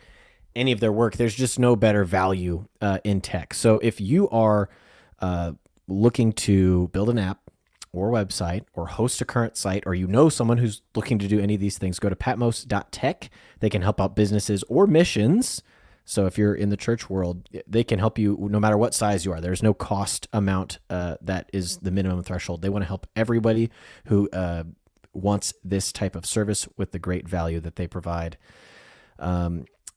any of their work. There's just no better value in tech. So if you are looking to build an app or website or host a current site, or you know someone who's looking to do any of these things, go to patmos.tech. They can help out businesses or missions. So if you're in the church world, they can help you no matter what size you are. There's no cost amount that is the minimum threshold. They want to help everybody who wants this type of service with the great value that they provide.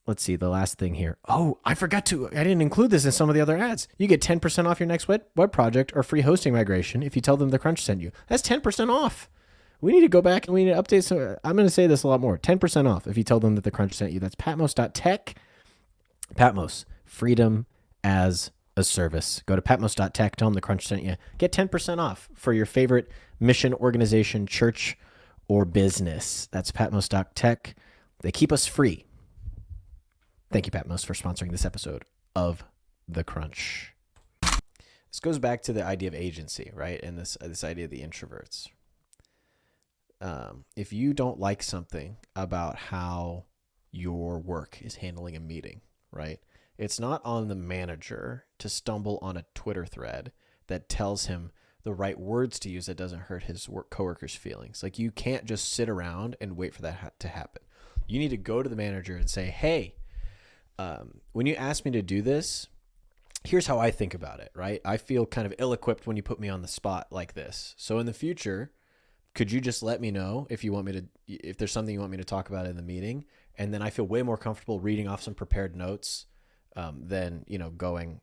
Let's see, the last thing here. Oh, I didn't include this in some of the other ads. You get 10% off your next web project or free hosting migration if you tell them the Crunch sent you. That's 10% off. We need to go back and we need to update some. I'm going to say this a lot more. 10% off if you tell them that the Crunch sent you. That's patmos.tech. Patmos, freedom as a service. Go to patmos.tech, tell them the Crunch sent you. Get 10% off for your favorite mission, organization, church, or business. That's patmos.tech. They keep us free. Thank you, Patmos, for sponsoring this episode of The Crunch. This goes back to the idea of agency, right? And this idea of the introverts. If you don't like something about how your work is handling a meeting, right? It's not on the manager to stumble on a Twitter thread that tells him the right words to use that doesn't hurt his coworkers' feelings. Like, you can't just sit around and wait for that to happen. You need to go to the manager and say, hey, when you ask me to do this, here's how I think about it, right? I feel kind of ill-equipped when you put me on the spot like this. So in the future, could you just let me know if there's something you want me to talk about in the meeting? And then I feel way more comfortable reading off some prepared notes than, going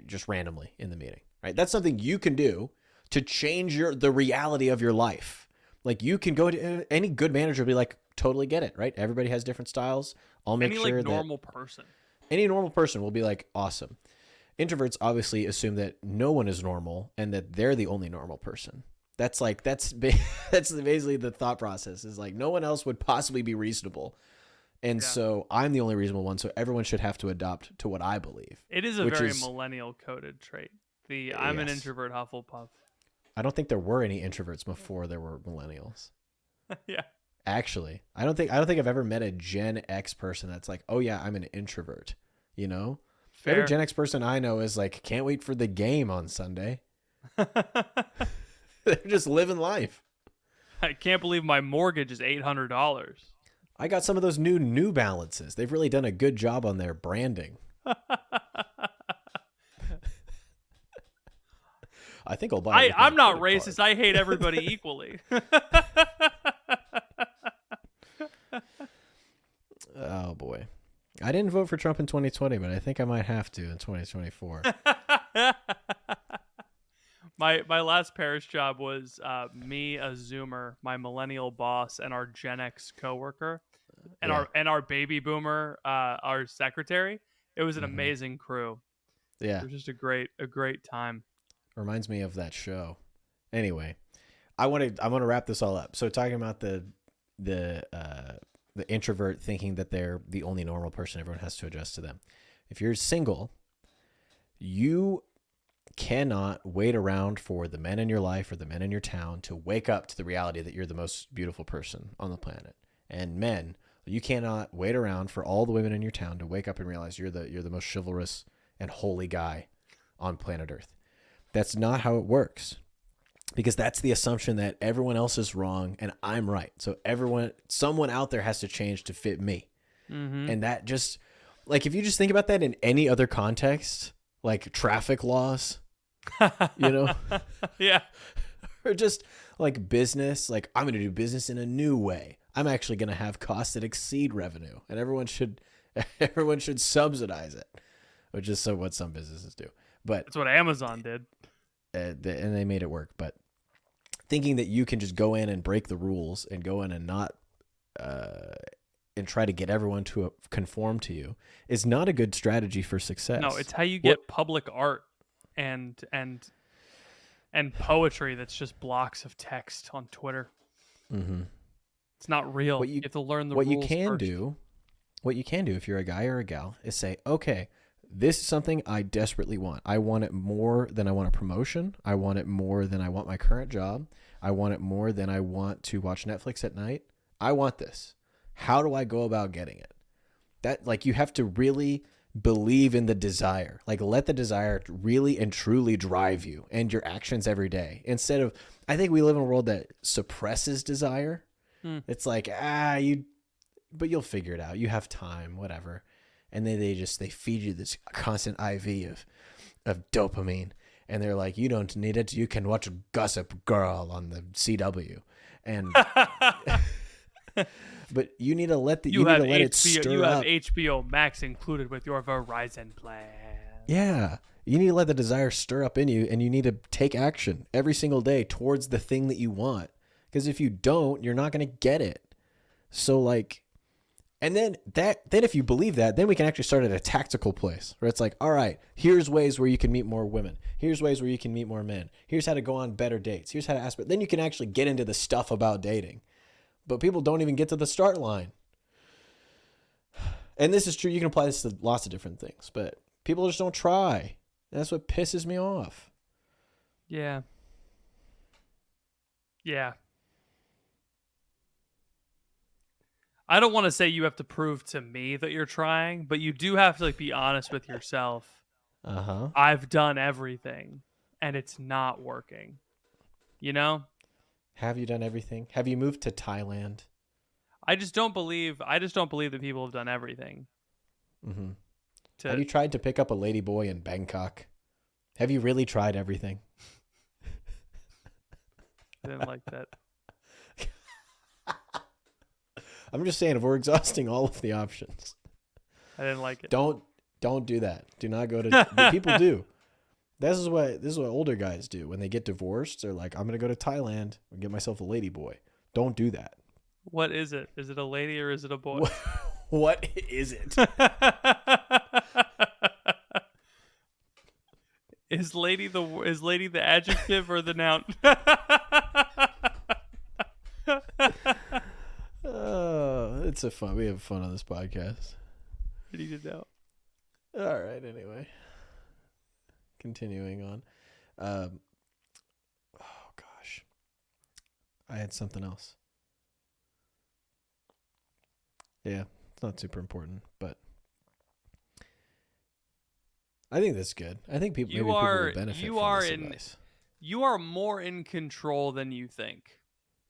just randomly in the meeting, right? That's something you can do to change the reality of your life. Like, you can go to any good manager will be like, totally get it, right? Everybody has different styles. I'll make sure that any normal person will be like, awesome. Introverts obviously assume that no one is normal and that they're the only normal person. That's basically the thought process, is like, no one else would possibly be reasonable. And so I'm the only reasonable one. So everyone should have to adopt to what I believe. It is a very millennial coded trait. I'm an introvert Hufflepuff. I don't think there were any introverts before there were millennials. Yeah. Actually, I don't think I've ever met a Gen X person that's like, oh yeah, I'm an introvert. Fair. Every Gen X person I know is like, can't wait for the game on Sunday. They're just living life. I can't believe my mortgage is $800. I got some of those New Balances. They've really done a good job on their branding. I think I'll buy it. I'm not racist. I hate everybody equally. Oh boy. I didn't vote for Trump in 2020, but I think I might have to in 2024. My last parish job was me, a Zoomer, my millennial boss, and our Gen X coworker, and our baby boomer, our secretary. It was an amazing crew. Yeah, it was just a great time. Reminds me of that show. Anyway, I want to wrap this all up. So talking about the introvert thinking that they're the only normal person, everyone has to adjust to them. If you're single, you cannot wait around for the men in your life or the men in your town to wake up to the reality that you're the most beautiful person on the planet. And men, you cannot wait around for all the women in your town to wake up and realize you're the most chivalrous and holy guy on planet Earth. That's not how it works. Because that's the assumption that everyone else is wrong and I'm right. So someone out there has to change to fit me. Mm-hmm. And that just, like, if you just think about that in any other context, like traffic laws, you know, Yeah. or just like business, like I'm going to do business in a new way. I'm actually going to have costs that exceed revenue, and everyone should subsidize it, which is what some businesses do. But That's what Amazon did. and they made it work. But thinking that you can just go in and break the rules and go in and not and try to get everyone to conform to you is not a good strategy for success. No, it's how you get public art and poetry that's just blocks of text on Twitter. Mm-hmm. It's not real. You have to learn the rules What you can do if you're a guy or a gal is say, okay, this is something I desperately want. I want it more than I want a promotion. I want it more than I want my current job. I want it more than I want to watch Netflix at night. I want this. How do I go about getting it? That, like, you have to really believe in the desire. Like, let the desire really and truly drive you and your actions every day. Instead of, I think we live in a world that suppresses desire. It's like, but you'll figure it out. You have time, whatever. And then they feed you this constant IV of dopamine. And they're like, you don't need it. You can watch Gossip Girl on the CW. And but you need to let it stir up. You have HBO Max included with your Verizon plan. Yeah. You need to let the desire stir up in you, and you need to take action every single day towards the thing that you want. Because if you don't, you're not going to get it. So, like, and then if you believe that, then we can actually start at a tactical place where it's like, all right, here's ways where you can meet more women. Here's ways where you can meet more men. Here's how to go on better dates. Here's how to ask. But then you can actually get into the stuff about dating. But people don't even get to the start line. And this is true. You can apply this to lots of different things, but people just don't try. And that's what pisses me off. Yeah. Yeah. I don't want to say you have to prove to me that you're trying, but you do have to, like, be honest with yourself. Uh-huh. I've done everything and it's not working. You know? Have you done everything? Have you moved to Thailand? I just don't believe that people have done everything. Mm-hmm. Have you tried to pick up a lady boy in Bangkok? Have you really tried everything? I didn't like that. I'm just saying, if we're exhausting all of the options, I didn't like it. Don't do that. Do not go to. People do. This is what older guys do when they get divorced. They're like, I'm gonna go to Thailand and get myself a lady boy. Don't do that. What is it? Is it a lady or is it a boy? What is it? Is lady the adjective or the noun? It's fun. We have fun on this podcast. I need to know. All right. Anyway, continuing on. Oh gosh, I had something else. Yeah, it's not super important, but I think that's good. I think people will benefit from this advice. You are more in control than you think.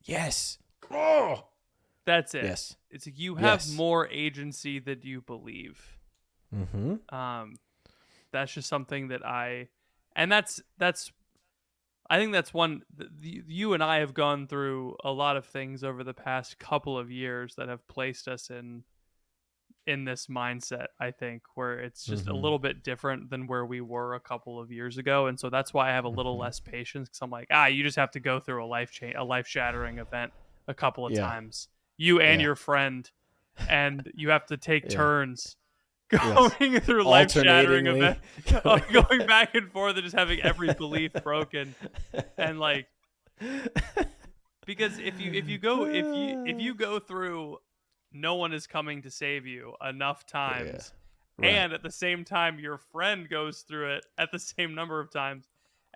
Yes. Oh, that's it. Yes. It's you have more agency than you believe. Mm-hmm. That's just something that I think that's one. You and I have gone through a lot of things over the past couple of years that have placed us in this mindset, I think, where it's just a little bit different than where we were a couple of years ago. And so that's why I have a little less patience, because I'm like, you just have to go through a life-shattering event a couple of times. You and your friend, and you have to take turns going through life-shattering event, going back and forth and just having every belief broken. And like, because if you go through no one is coming to save you enough times, and at the same time your friend goes through it at the same number of times,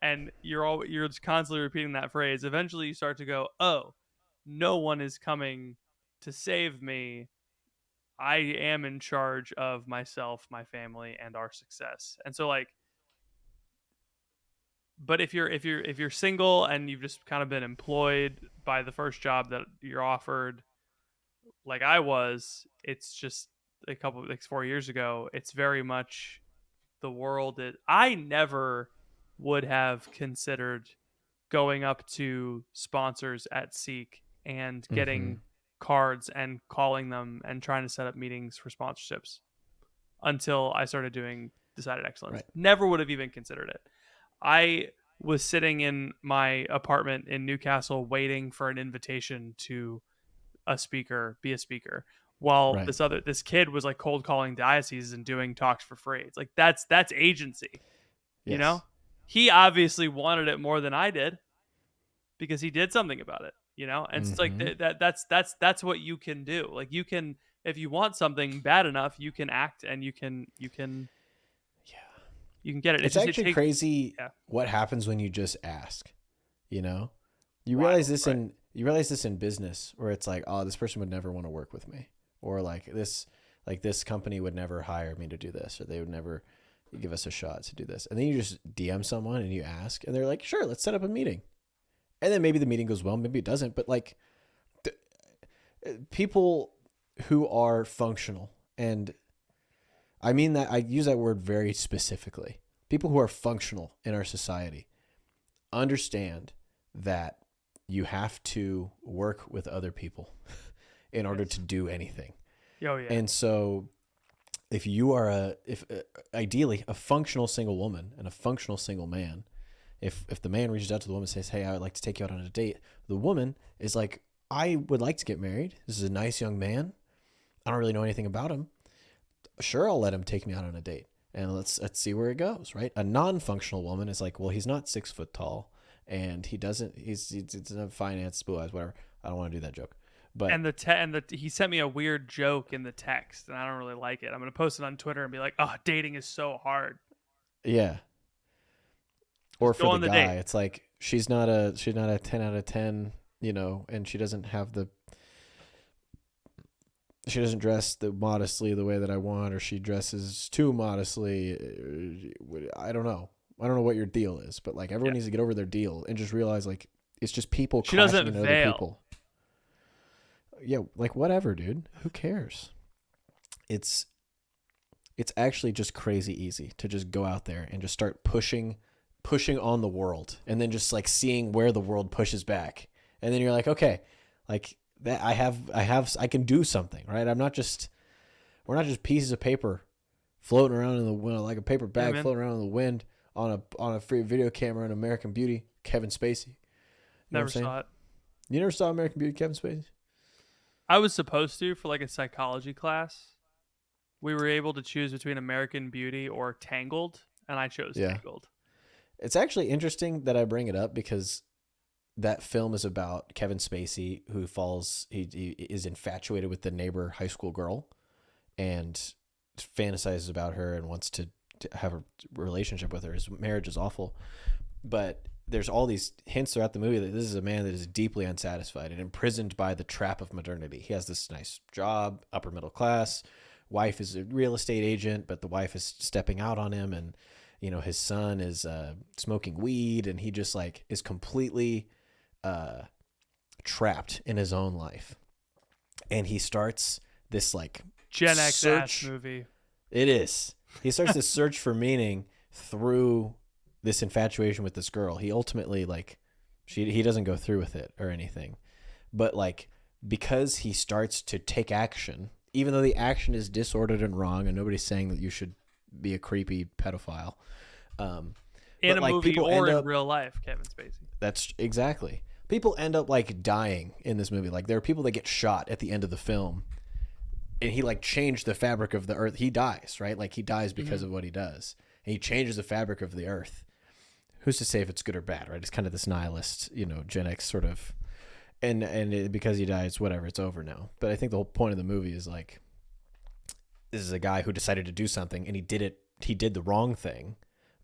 and you're just constantly repeating that phrase, eventually you start to go, oh, no one is coming to save me, I am in charge of myself, my family, and our success. And so like, but if you're single and you've just kind of been employed by the first job that you're offered, like I was, it's just a couple like 4 years ago. It's very much the world that I never would have considered going up to sponsors at Seek and Mm-hmm. getting cards and calling them and trying to set up meetings for sponsorships until I started doing Decided Excellence. Right. Never would have even considered it. I was sitting in my apartment in Newcastle waiting for an invitation to be a speaker, while Right. this kid was like cold calling dioceses and doing talks for free. It's like that's agency, you know? Yes. He obviously wanted it more than I did because he did something about it, you know? And it's like Mm-hmm. that's what you can do. Like you can, if you want something bad enough, you can act and Yeah. you can get it. It's It's just it actually takes crazy yeah, what happens when you just ask. You know, you realize wild, this right? in business where it's like, oh, this person would never want to work with me, or this company would never hire me to do this, or they would never give us a shot to do this. And then you just DM someone and you ask, and they're like, sure, let's set up a meeting. And then maybe the meeting goes well, maybe it doesn't. But like people who are functional, and I mean that I use that word very specifically. People who are functional in our society understand that you have to work with other people in order Yes. to do anything. Oh yeah. And so if you are ideally a functional single woman and a functional single man, if the man reaches out to the woman and says, hey, I would like to take you out on a date, the woman is like, I would like to get married. This is a nice young man. I don't really know anything about him. Sure, I'll let him take me out on a date and let's see where it goes, right? A non-functional woman is like, well, he's not 6 foot tall and he's a finance, blue eyes, whatever. I don't want to do that joke. But He sent me a weird joke in the text and I don't really like it. I'm going to post it on Twitter and be like, "Oh, dating is so hard. yeah. Or Just for go the on the date." guy, it's like she's not a 10 out of 10, and she doesn't have she doesn't dress modestly the way that I want, or she dresses too modestly. I don't know. I don't know what your deal is, but like everyone Yeah. needs to get over their deal and just realize like it's just people She crashing doesn't into other veil. people. Yeah, like whatever, dude. Who cares? It's actually just crazy easy to just go out there and just start pushing on the world, and then just like seeing where the world pushes back, and then you're like, okay, like that I can do something, right? We're not just pieces of paper floating around in the wind, like a paper Yeah, bag man. floating around in the wind on a free video camera in American Beauty, Kevin Spacey. You know what I'm Never saying? saw it. You never saw American Beauty, Kevin Spacey? I was supposed to for like a psychology class. We were able to choose between American Beauty or Tangled, and I chose Yeah. Tangled. It's actually interesting that I bring it up because that film is about Kevin Spacey, who he is infatuated with the neighbor high school girl and fantasizes about her and wants to have a relationship with her. His marriage is awful, but there's all these hints throughout the movie that this is a man that is deeply unsatisfied and imprisoned by the trap of modernity. He has this nice job, upper middle class. Wife is a real estate agent, but the wife is stepping out on him, and his son is smoking weed, and he just like is completely trapped in his own life. And he starts this like Gen X ass search. movie. It is. He starts this search for meaning through this infatuation with this girl. He ultimately he doesn't go through with it or anything, but like because he starts to take action, even though the action is disordered and wrong, and nobody's saying that you should be a creepy pedophile. In a like movie people or end in up, real life, Kevin Spacey. that's exactly. People end up like dying in this movie. Like there are people that get shot at the end of the film, and he like changed the fabric of the earth. He dies, right? Like he dies because of what he does. And he changes the fabric of the earth. Who's to say if it's good or bad, right? It's kind of this nihilist, Gen X sort of, because he dies, whatever, it's over now. But I think the whole point of the movie is like, this is a guy who decided to do something, and he did the wrong thing,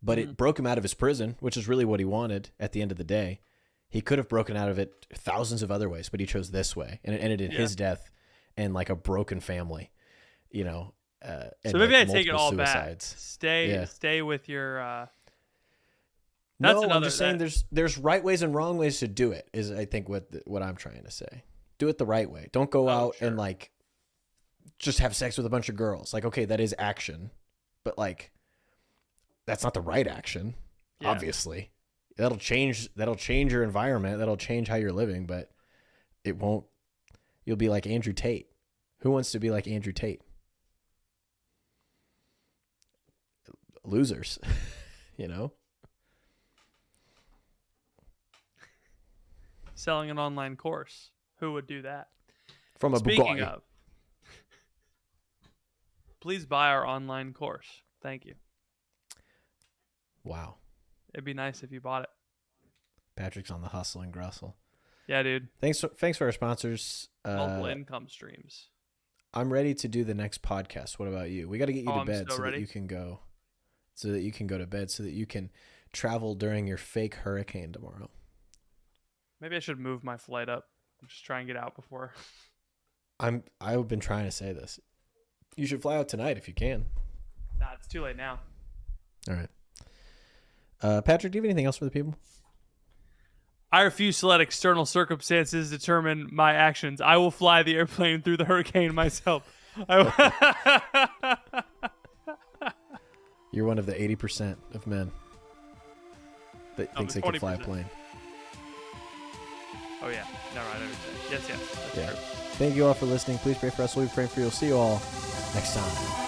but it broke him out of his prison, which is really what he wanted at the end of the day. He could have broken out of it thousands of other ways, but he chose this way, and it ended in his death and like a broken family, and So maybe like I take it all suicides. back. Stay with your. No, I'm just saying there's right ways and wrong ways to do it. Is I think what I'm trying to say. Do it the right way. Don't go out and like just have sex with a bunch of girls. Like, okay, that is action, but like that's not the right action. Yeah. Obviously, that'll change your environment. That'll change how you're living, but it won't. You'll be like Andrew Tate. Who wants to be like Andrew Tate? Losers, Selling an online course. Who would do that? From a Speaking Bugatti. of, please buy our online course. Thank you. Wow. It'd be nice if you bought it. Patrick's on the hustle and grustle. Yeah, dude. Thanks for our sponsors. Multiple income streams. I'm ready to do the next podcast. What about you? We got to get you to bed that you can go. So that you can go to bed. So that you can travel during your fake hurricane tomorrow. Maybe I should move my flight up. Just try and get out before. I've been trying to say this. You should fly out tonight if you can. Nah, it's too late now. All right. Patrick, do you have anything else for the people? I refuse to let external circumstances determine my actions. I will fly the airplane through the hurricane myself. You're one of the 80% of men that thinks they can fly a plane. Oh, yeah. No, right. Yes. That's true. Thank you all for listening. Please pray for us. We'll be praying for you. We'll see you all next time.